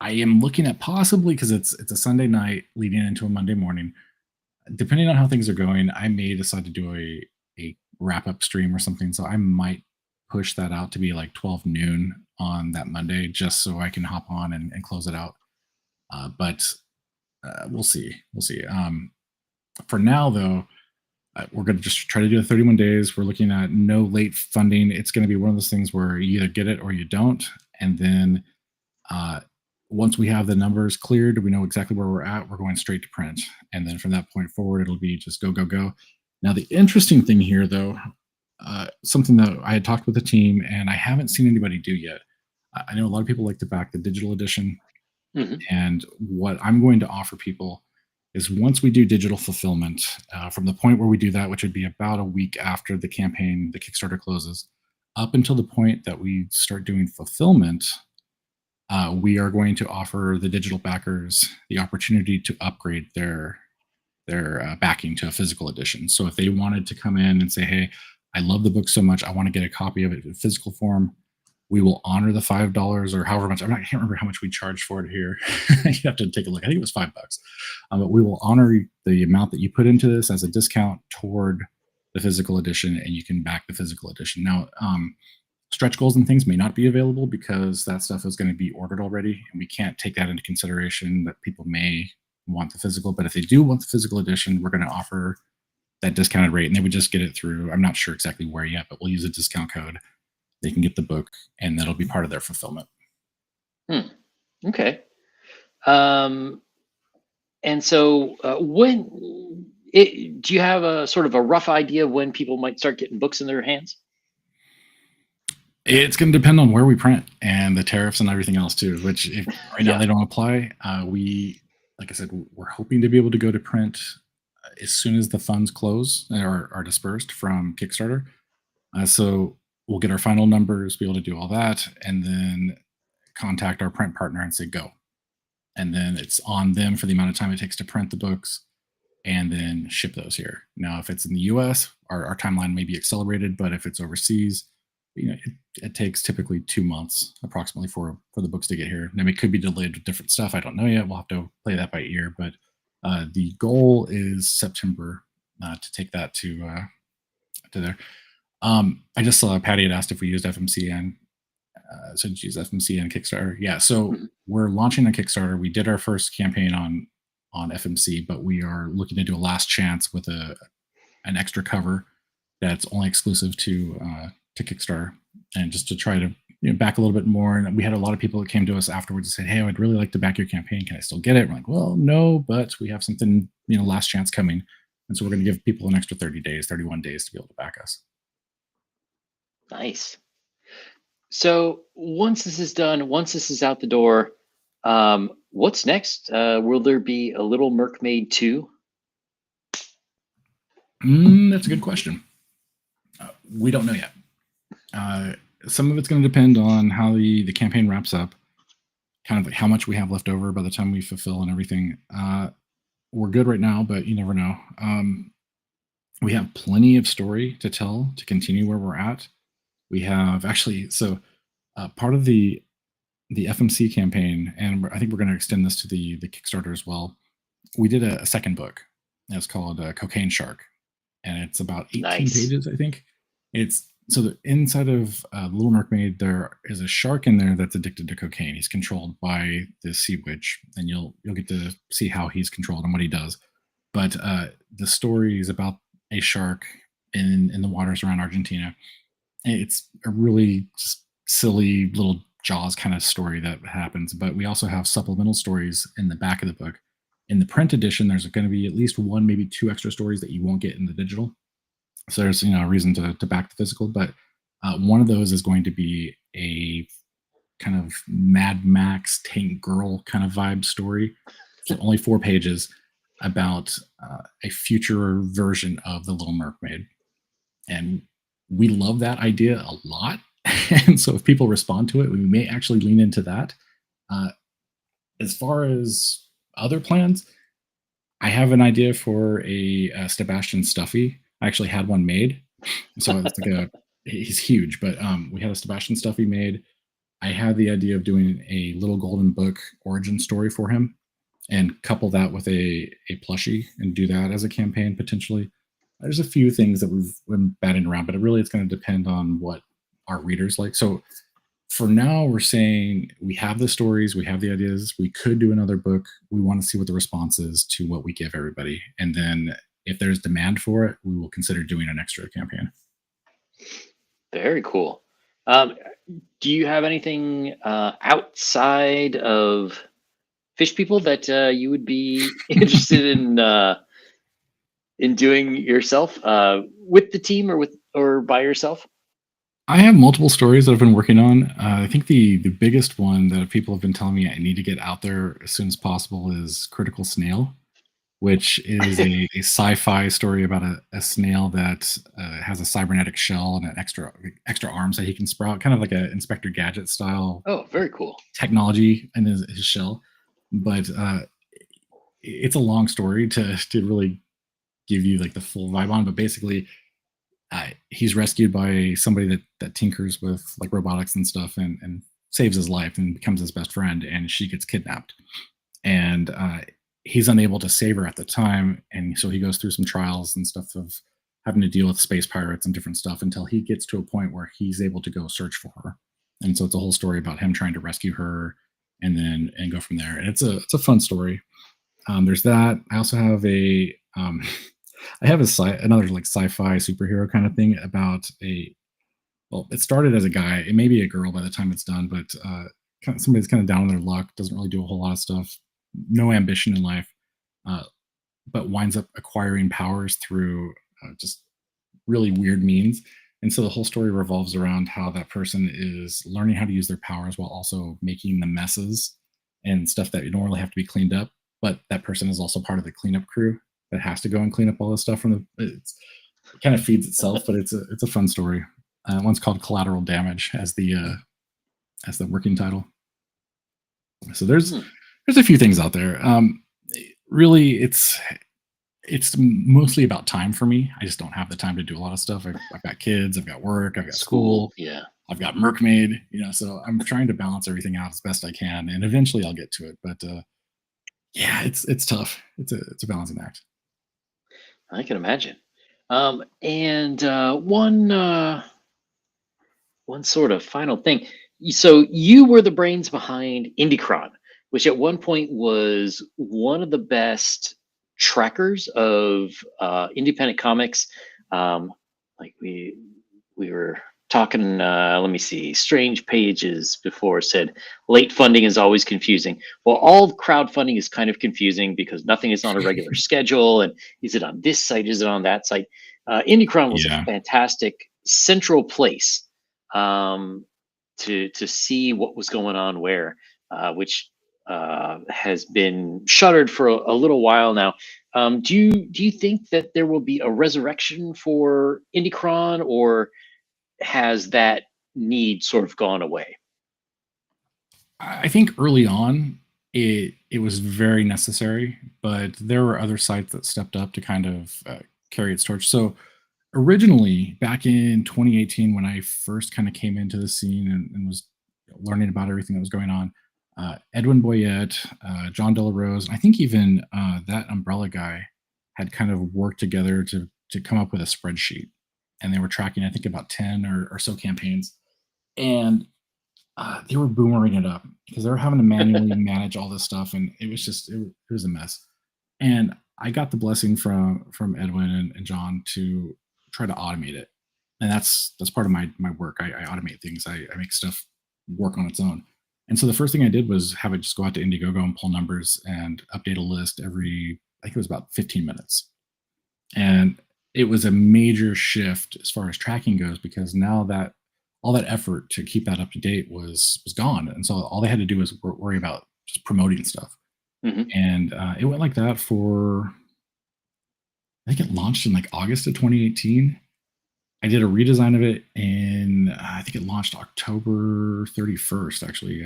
I am looking at possibly, because it's a Sunday night leading into a Monday morning. Depending on how things are going, I may decide to do a wrap up stream or something. So I might push that out to be like 12 noon on that Monday, just so I can hop on and close it out. But we'll see. We'll see. For now, though, we're going to just try to do the 31 days. We're looking at no late funding. It's going to be one of those things where you either get it or you don't. And then uh, once we have the numbers cleared, we know exactly where we're at. We're going straight to print. And then from that point forward, it'll be just go, go, go. Now, the interesting thing here, though, something that I had talked with the team and I haven't seen anybody do yet. I know a lot of people like to back the digital edition. Mhm. And what I'm going to offer people is once we do digital fulfillment, from the point where we do that, which would be about a week after the campaign, the Kickstarter closes, up until the point that we start doing fulfillment, we are going to offer the digital backers the opportunity to upgrade their backing to a physical edition. So if they wanted to come in and say, "Hey, I love the book so much, I want to get a copy of it in physical form," we will honor the $5 or however much. I can't remember how much we charged for it here. You have to take a look. I think it was $5. But we will honor the amount that you put into this as a discount toward the physical edition, and you can back the physical edition. Now, stretch goals and things may not be available because that stuff is going to be ordered already, and we can't take that into consideration that people may want the physical. But if they do want the physical edition, we're going to offer that discounted rate, and they would just get it through. I'm not sure exactly where yet, but we'll use a discount code. They can get the book, and that'll be part of their fulfillment. Hmm. Okay. Um, and so do you have a sort of a rough idea of when people might start getting books in their hands? It's going to depend on where we print and the tariffs and everything else too. Which if right now Yeah. they don't apply, like I said, we're hoping to be able to go to print as soon as the funds close or are dispersed from Kickstarter. So we'll get our final numbers, be able to do all that, and then contact our print partner and say go. And then it's on them for the amount of time it takes to print the books and then ship those here. Now, if it's in the US, our timeline may be accelerated, but if it's overseas, it takes typically 2 months approximately for the books to get here. Now, it could be delayed with different stuff. I don't know yet. We'll have to play that by ear, but the goal is September to take that to there. I just saw Patty had asked if we used FMC and so use FMC and Kickstarter. Yeah, so Mhm. we're launching a Kickstarter. We did our first campaign on FMC, but we are looking to do a last chance with an extra cover that's only exclusive to Kickstarter, and just to try to back a little bit more. And we had a lot of people that came to us afterwards and said, "Hey, I'd really like to back your campaign. Can I still get it?" We're like, "Well, no, but we have something last chance coming." And so we're going to give people an extra 30 days, 31 days to be able to back us. Nice. So once this is done, once this is out the door, what's next? Will there be a Little Mermaid 2? That's a good question. We don't know yet. Uh, some of it's going to depend on how the campaign wraps up, kind of like how much we have left over by the time we fulfill and everything. We're good right now, but you never know. We have plenty of story to tell to continue where we're at. We have actually part of the FMC campaign, and I think we're going to extend this to the Kickstarter as well. We did a second book. It's called Cocaine Shark, and it's about 18 Nice. pages, I think. It's so the inside of Little Mermaid, there is a shark in there that's addicted to cocaine. He's controlled by the sea witch, and you'll get to see how he's controlled and what he does. But the story is about a shark in the waters around Argentina. It's a really just silly little Jaws kind of story that happens. But we also have supplemental stories in the back of the book. In the print edition, there's going to be at least one, maybe two extra stories that you won't get in the digital. So there's a reason to back the physical. But one of those is going to be a kind of Mad Max Tank Girl kind of vibe story. So only 4 pages about a future version of the Little Mermaid, and we love that idea a lot. And so if people respond to it, we may actually lean into that. Uh, as far as other plans, I have an idea for a Sebastian Stuffy. I actually had one made, so it's like a he's huge, but we had a Sebastian Stuffy made. I had the idea of doing a little golden book origin story for him, and couple that with a plushie and do that as a campaign potentially. There's a few things that we've been batting around, but it's going to depend on what our readers like. So for now, we're saying we have the stories, we have the ideas. We could do another book. We want to see what the response is to what we give everybody, and then if there's demand for it, we will consider doing an extra campaign. Very cool. Um, do you have anything outside of fish people that you would be interested in doing yourself with the team or by yourself? I have multiple stories that I've been working on. I think the biggest one that people have been telling me I need to get out there as soon as possible is Critical Snail, which is a sci-fi story about a snail that has a cybernetic shell and an extra arms that he can sprout, kind of like a Inspector Gadget style Oh, very cool. technology in his shell. But it's a long story to really give you like the full vibe on. But basically, he's rescued by somebody that tinkers with like robotics and stuff, and saves his life and becomes his best friend. And she gets kidnapped, and he's unable to save her at the time, and so he goes through some trials and stuff of having to deal with space pirates and different stuff until he gets to a point where he's able to go search for her. And so it's a whole story about him trying to rescue her and go from there. And it's a fun story. There's that. I also have I have another like sci-fi superhero kind of thing about well, it started as a guy. It may be a girl by the time it's done, but somebody that's kind of down on their luck, doesn't really do a whole lot of stuff, no ambition in life, uh, but winds up acquiring powers through just really weird means. And so the whole story revolves around how that person is learning how to use their powers while also making the messes and stuff that normally have to be cleaned up. But that person is also part of the cleanup crew that has to go and clean up all this stuff from it kind of feeds itself, but it's a fun story. One's called Collateral Damage as the working title. So Hmm. there's a few things out there. Really, it's mostly about time for me. I just don't have the time to do a lot of stuff. I've got kids, I've got work, I've got School. school, Yeah. I've got Merkmaid. So I'm trying to balance everything out as best I can, and eventually I'll get to it. But yeah, it's tough. It's a balancing act. I can imagine. And one sort of final thing. So you were the brains behind Indicron, which at one point was one of the best trackers of independent comics. Like we were talking. Let me see. Strange Pages before said late funding is always confusing. Well, all crowdfunding is kind of confusing because nothing is on a regular schedule. And is it on this site? Is it on that site? Indicron was a Yeah. fantastic central place um, to see what was going on where, which has been shuttered for a little while now. Do you think that there will be a resurrection for Indicron, or has that need sort of gone away? I think early on it was very necessary, but there were other sites that stepped up to kind of carry its torch. So originally, back in 2018, when I first kind of came into the scene and was learning about everything that was going on, Edwin Boyette, John Delarose, and I think even that Umbrella guy had kind of worked together to come up with a spreadsheet, and they were tracking I think about 10 or so campaigns, and they were boomering it up because they were having to manually manage all this stuff, and it was a mess. And I got the blessing from Edwin and John to try to automate it, and that's part of my work. I automate things. I make stuff work on its own. And so the first thing I did was have it just go out to Indiegogo and pull numbers and update a list every, I think it was about 15 minutes. And it was a major shift as far as tracking goes because now that all that effort to keep that up to date was gone, and so all they had to do was worry about just promoting stuff. Hmm. And it went like that for I think it launched in like August of 2018. I did a redesign of it in I think it launched October 31st, actually,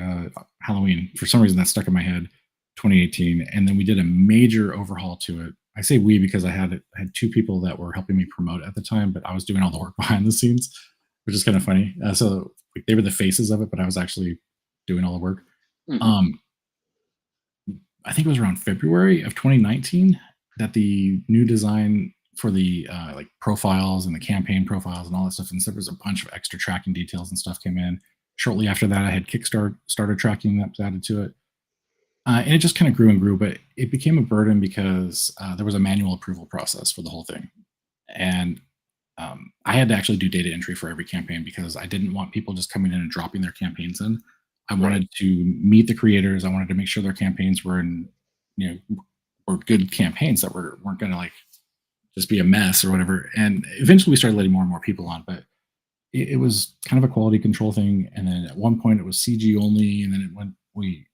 Halloween. For some reason, that stuck in my head, 2018, and then we did a major overhaul to it. I say we because I had two people that were helping me promote at the time, but I was doing all the work behind the scenes, which is kind of funny. So like, they were the faces of it, but I was actually doing all the work. Hmm. Um, I think it was around February of 2019 that the new design for the like profiles and the campaign profiles and all that stuff, and so there was a bunch of extra tracking details and stuff came in. Shortly after that, I had Kickstarter starter tracking that was added to it, and it just kind of grew and grew. But it became a burden because there was a manual approval process for the whole thing, and I had to actually do data entry for every campaign because I didn't want people just coming in and dropping their campaigns in. I Right. wanted to meet the creators. I wanted to make sure their campaigns were in, you know, were good campaigns that weren't going to like just be a mess or whatever. And eventually we started letting more and more people on, but it was kind of a quality control thing. And then at one point it was CG only, and then we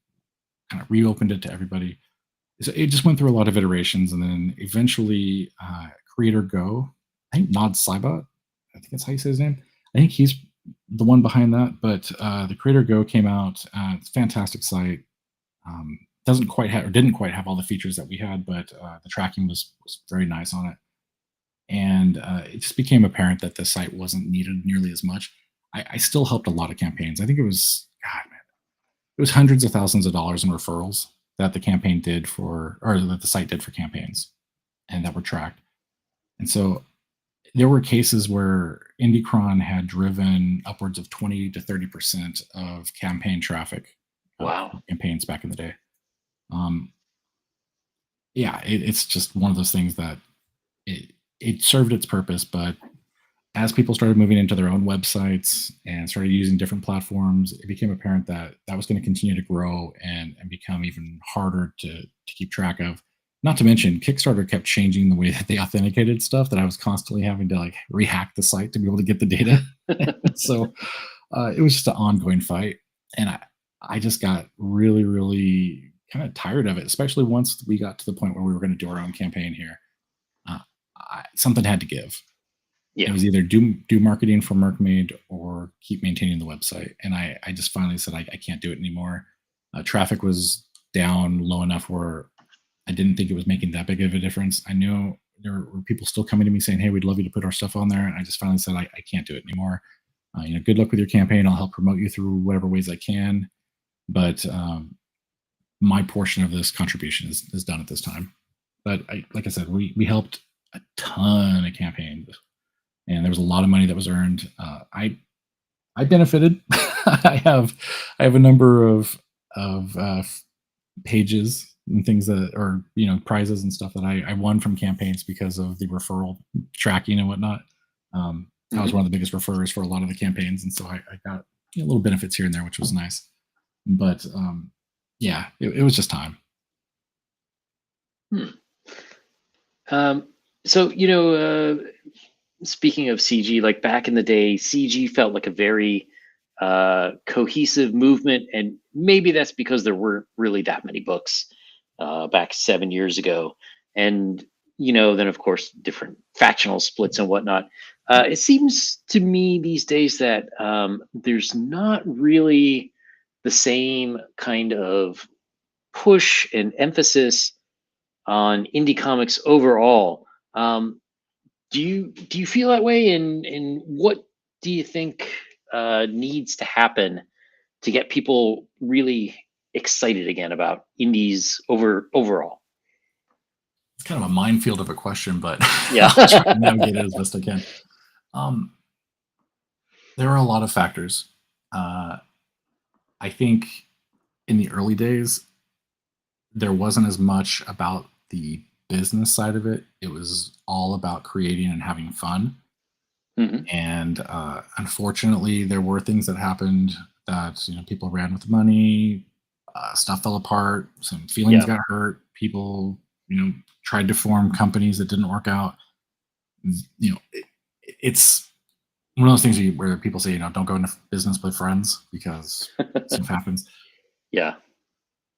kind of reopened it to everybody. So it just went through a lot of iterations, and then eventually Creator Go, I think Nod Saibot, I think that's how you say his name. I think he's the one behind that. But the Creator Go came out. It's a fantastic site. Doesn't quite have or didn't quite have all the features that we had, but the tracking was very nice on it. And it just became apparent that the site wasn't needed nearly as much. I still helped a lot of campaigns. I think it was God, man, it was hundreds of thousands of dollars in referrals that the campaign did for, or that the site did for campaigns, and that were tracked. And so there were cases where Indicron had driven upwards of 20 to 30% of campaign traffic Wow. for campaigns back in the day. Um, yeah, it's just one of those things that it served its purpose, but as people started moving into their own websites and started using different platforms, it became apparent that that was going to continue to grow and become even harder to keep track of. Not to mention, Kickstarter kept changing the way that they authenticated stuff, that I was constantly having to like rehack the site to be able to get the data. So it was just an ongoing fight, and I just got really really kind of tired of it, especially once we got to the point where we were going to do our own campaign here. Uh, Something had to give. It Yeah. was either do marketing for Merkmaid or keep maintaining the website. And I just finally said I can't do it anymore. Traffic was down low enough where I didn't think it was making that big of a difference. I knew there were people still coming to me saying, "Hey, we'd love you to put our stuff on there." And I just finally said I can't do it anymore. Good luck with your campaign. I'll help promote you through whatever ways I can, but my portion of this contribution is done at this time. But like I said, we helped a ton of campaigns, and there was a lot of money that was earned. I benefited. I have a number of pages and things that are prizes and stuff that I won from campaigns because of the referral tracking and whatnot. I was Hmm. one of the biggest referrers for a lot of the campaigns, and so I got little benefits here and there, which was nice. But yeah, it was just time. Hmm. Um, so, speaking of CG, like back in the day, CG felt like a very cohesive movement, and maybe that's because there weren't really that many books back 7 years ago, and then of course different factional splits and whatnot. It seems to me these days that there's not really the same kind of push and emphasis on indie comics overall. Do you feel that way? And what do you think needs to happen to get people really excited again about indies overall? It's kind of a minefield of a question, but Yeah. I'll try to navigate it as best I can. Um, there are a lot of factors. Uh, I think in the early days, there wasn't as much about the business side of it. It was all about creating and having fun. Hmm. And unfortunately, there were things that happened that people ran with money, stuff fell apart, some feelings Yeah. got hurt, people tried to form companies that didn't work out. It's one of those things where people say, don't go into business with friends because stuff happens. Yeah.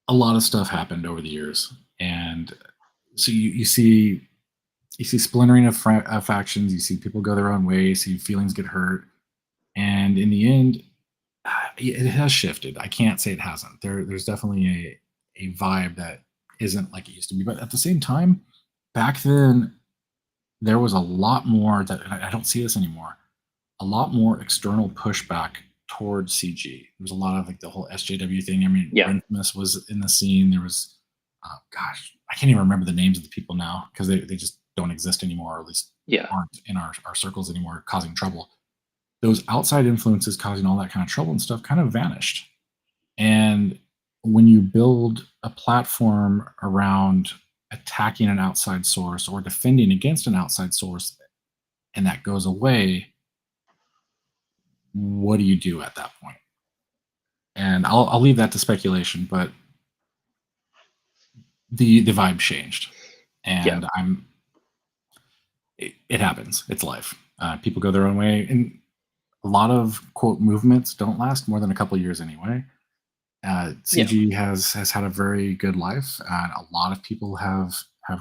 A lot of stuff happened over the years, and so you see splintering of factions. You see people go their own way. You see feelings get hurt, and in the end, it has shifted. I can't say it hasn't. There's definitely a vibe that isn't like it used to be. But at the same time, back then there was a lot more that, and I don't see this anymore. A lot more external pushback towards CG. There was a lot of like the whole SJW thing. I mean, Yeah. Rentmas was in the scene. There was, gosh, I can't even remember the names of the people now because they just don't exist anymore, or at least Yeah. aren't in our circles anymore, causing trouble. Those outside influences causing all that kind of trouble and stuff kind of vanished. And when you build a platform around attacking an outside source or defending against an outside source and that goes away, what do you do at that point? And I'll leave that to speculation, but the vibe changed, and Yeah. it happens. It's life. People go their own way, and a lot of quote movements don't last more than a couple of years anyway. Yeah. CG has had a very good life, and a lot of people have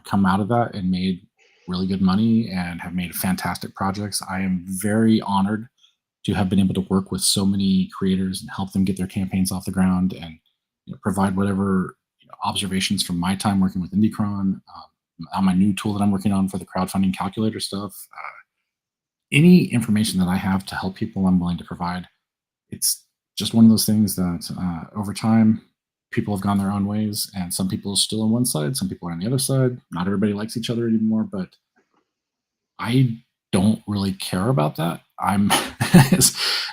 come out of that and made really good money and have made fantastic projects. I am very honored to have been able to work with so many creators and help them get their campaigns off the ground, and provide whatever observations from my time working with Indiecron, on my new tool that I'm working on for the crowdfunding calculator stuff. Any information that I have to help people, I'm willing to provide. It's just one of those things that over time, people have gone their own ways, and some people are still on one side, some people are on the other side. Not everybody likes each other anymore, but I don't really care about that. I'm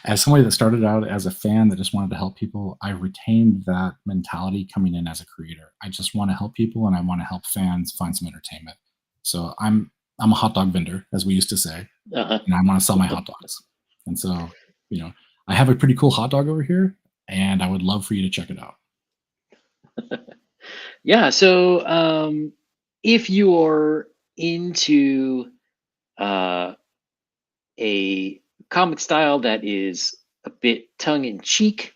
as somebody that started out as a fan that just wanted to help people, I retained that mentality coming in as a creator. I just want to help people and I want to help fans find some entertainment. So I'm a hot dog vendor, as we used to say, Uh-huh. and I want to sell my hot dogs. And so, I have a pretty cool hot dog over here, and I would love for you to check it out. Yeah. So if you're into uh, a comic style that is a bit tongue in cheek,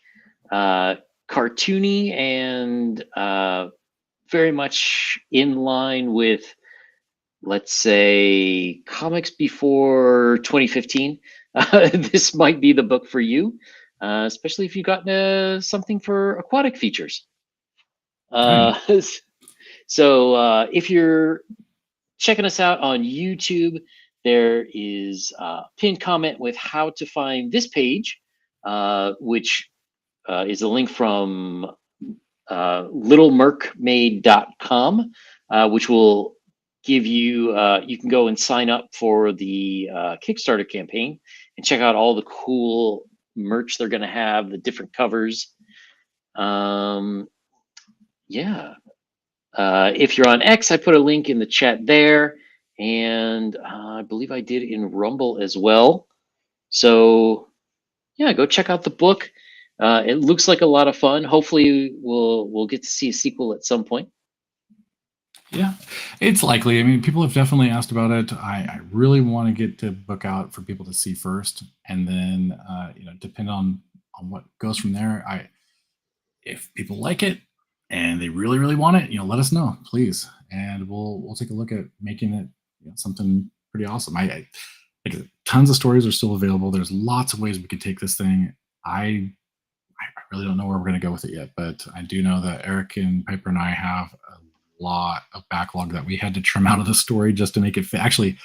cartoony, and very much in line with, let's say, comics before 2015, this might be the book for you, especially if you got something for aquatic features. Right. So if you're checking us out on YouTube, there is a pinned comment with how to find this page, which is a link from littlemerkmade.com, which will give you, you can go and sign up for the Kickstarter campaign and check out all the cool merch they're going to have, the different covers. Yeah. If you're on X, I put a link in the chat there, and I believe I did in Rumble as well. So yeah, go check out the book. It looks like a lot of fun. Hopefully, we'll get to see a sequel at some point. Yeah, it's likely. I mean, people have definitely asked about it. I really want to get the book out for people to see first, and then depend on on what goes from there. If people like it and they really really want it, let us know, please, and we'll take a look at making it something pretty awesome. Like, tons of stories are still available. There's lots of ways we could take this thing. I really don't know where we're going to go with it yet, but I do know that Eric and Piper and I have a lot of backlog that we had to trim out of the story just to make it fit. Actually,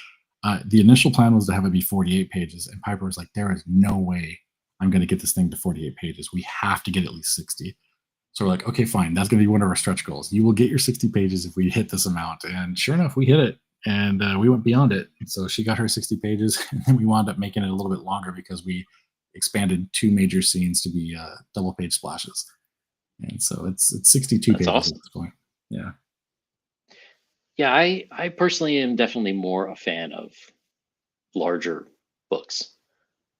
the initial plan was to have it be 48 pages, and Piper was like, "There is no way I'm going to get this thing to 48 pages. We have to get at least 60." So we're like, "Okay, fine. That's going to be one of our stretch goals. You will get your 60 pages if we hit this amount." And sure enough, we hit it, and we went beyond it. And so she got her 60 pages, and then we wound up making it a little bit longer because we expanded 2 major scenes to be double page splashes. And so it's 62 That's pages awesome. at this point. Yeah. Yeah, I personally am definitely more a fan of larger books.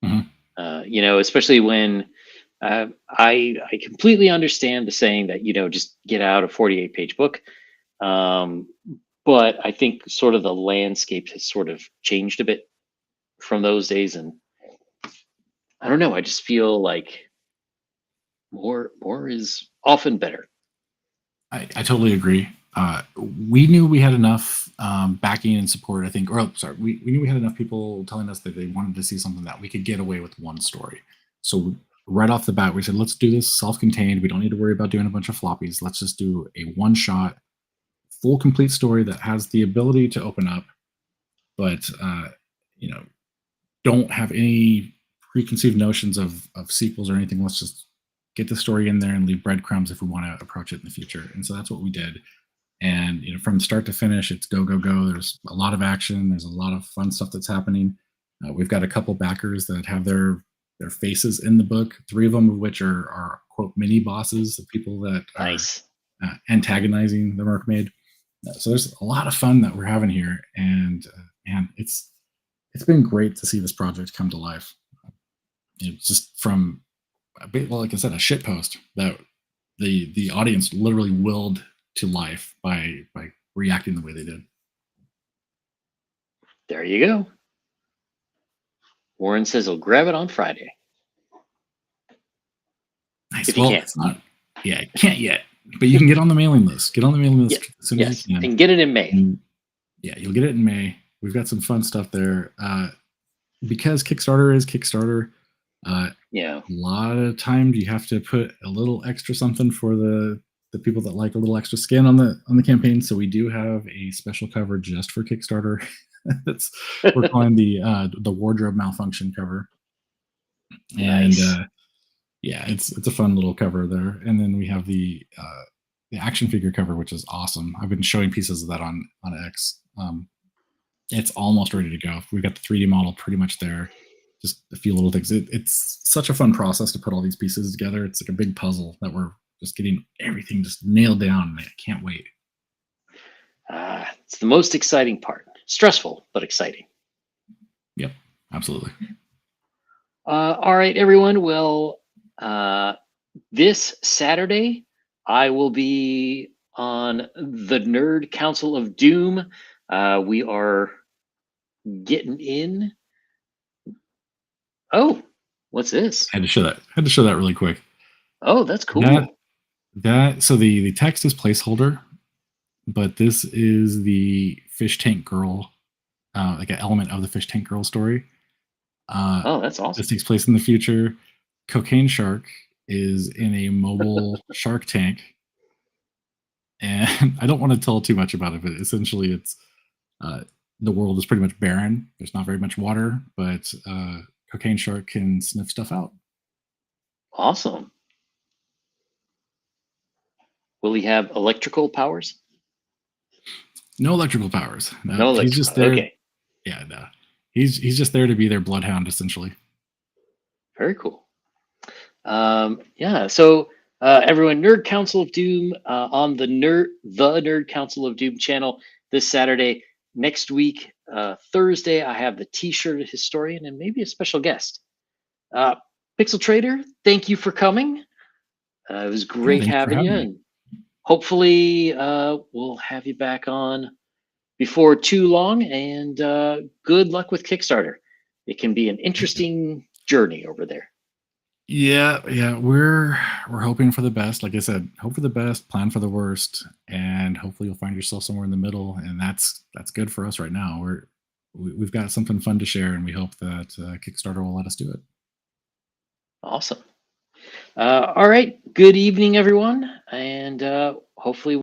Mhm. Especially when I completely understand the saying that just get out a 48-page book. Um, but I think sort of the landscape has sort of changed a bit from those days, and I don't know. I just feel like more is often better. I totally agree. We knew we had enough backing and support, I think, or sorry, we knew we had enough people telling us that they wanted to see something that we could get away with one story. So right off the bat, we said, let's do this self-contained. We don't need to worry about doing a bunch of floppies. Let's just do a one-shot, full, complete story that has the ability to open up, but you know, don't have any preconceived notions of sequels or anything. Let's just get the story in there and leave breadcrumbs if we want to approach it in the future. And so that's what we did. And from start to finish, it's go go go. There's a lot of action. There's a lot of fun stuff that's happening. We've got a couple backers that have their faces in the book. 3 of them of which are quote mini bosses, the people that are Nice. antagonizing the mermaid. So there's a lot of fun that we're having here, and man, it's been great to see this project come to life. Just from well, like I said, a shit post that the audience literally willed to life by reacting the way they did. There you go. Warren says he'll grab it on Friday Nice. if you Well, can. it's not. Yeah, can't yet, but you can get on the mailing list. Get on the mailing Yeah. list as soon as Yes, you can. and get it in May. And yeah, you'll get it in May. We've got some fun stuff there. Because Kickstarter is Kickstarter. Yeah. A lot of times you have to put a little extra something for the people that like a little extra skin on the campaign. So we do have a special cover just for Kickstarter. That's we're calling the wardrobe malfunction cover. And Nice. yeah, it's a fun little cover there. And then we have the action figure cover, which is awesome. I've been showing pieces of that on X. It's almost ready to go. We've got the 3D model pretty much there. Just a few little things. It's such a fun process to put all these pieces together. It's like a big puzzle that we're just getting everything just nailed down. I can't wait. It's the most exciting part. Stressful, but exciting. Yep, absolutely. All right, everyone. Well, this Saturday, I will be on the Nerd Council of Doom. We are getting in. Oh, what's this? I had to show that. I had to show that really quick. Oh, that's cool. So the text is placeholder, but this is the fish tank girl, like an element of the fish tank girl story. Oh, that's awesome. This takes place in the future. Cocaine Shark is in a mobile shark tank, and I don't want to tell too much about it, but essentially, it's the world is pretty much barren. There's not very much water, but Cocaine Shark can sniff stuff out. Awesome. Will he have electrical powers? No electrical powers. No He's electrical. just there. Okay. Yeah, no. He's just there to be their bloodhound, essentially. Very cool. Yeah. So everyone, Nerd Council of Doom on the Nerd Council of Doom channel this Saturday. Next week, Thursday, I have the T-shirt historian and maybe a special guest. Pixel Trader, thank you for coming. It was great having you, and hopefully we'll have you back on before too long. And good luck with Kickstarter. It can be an interesting journey over there. Yeah, yeah, we're hoping for the best. Like I said, hope for the best, plan for the worst, and hopefully you'll find yourself somewhere in the middle. And that's good for us right now. We've got something fun to share, and we hope that Kickstarter will let us do it. Awesome. All right. Good evening, everyone, and hopefully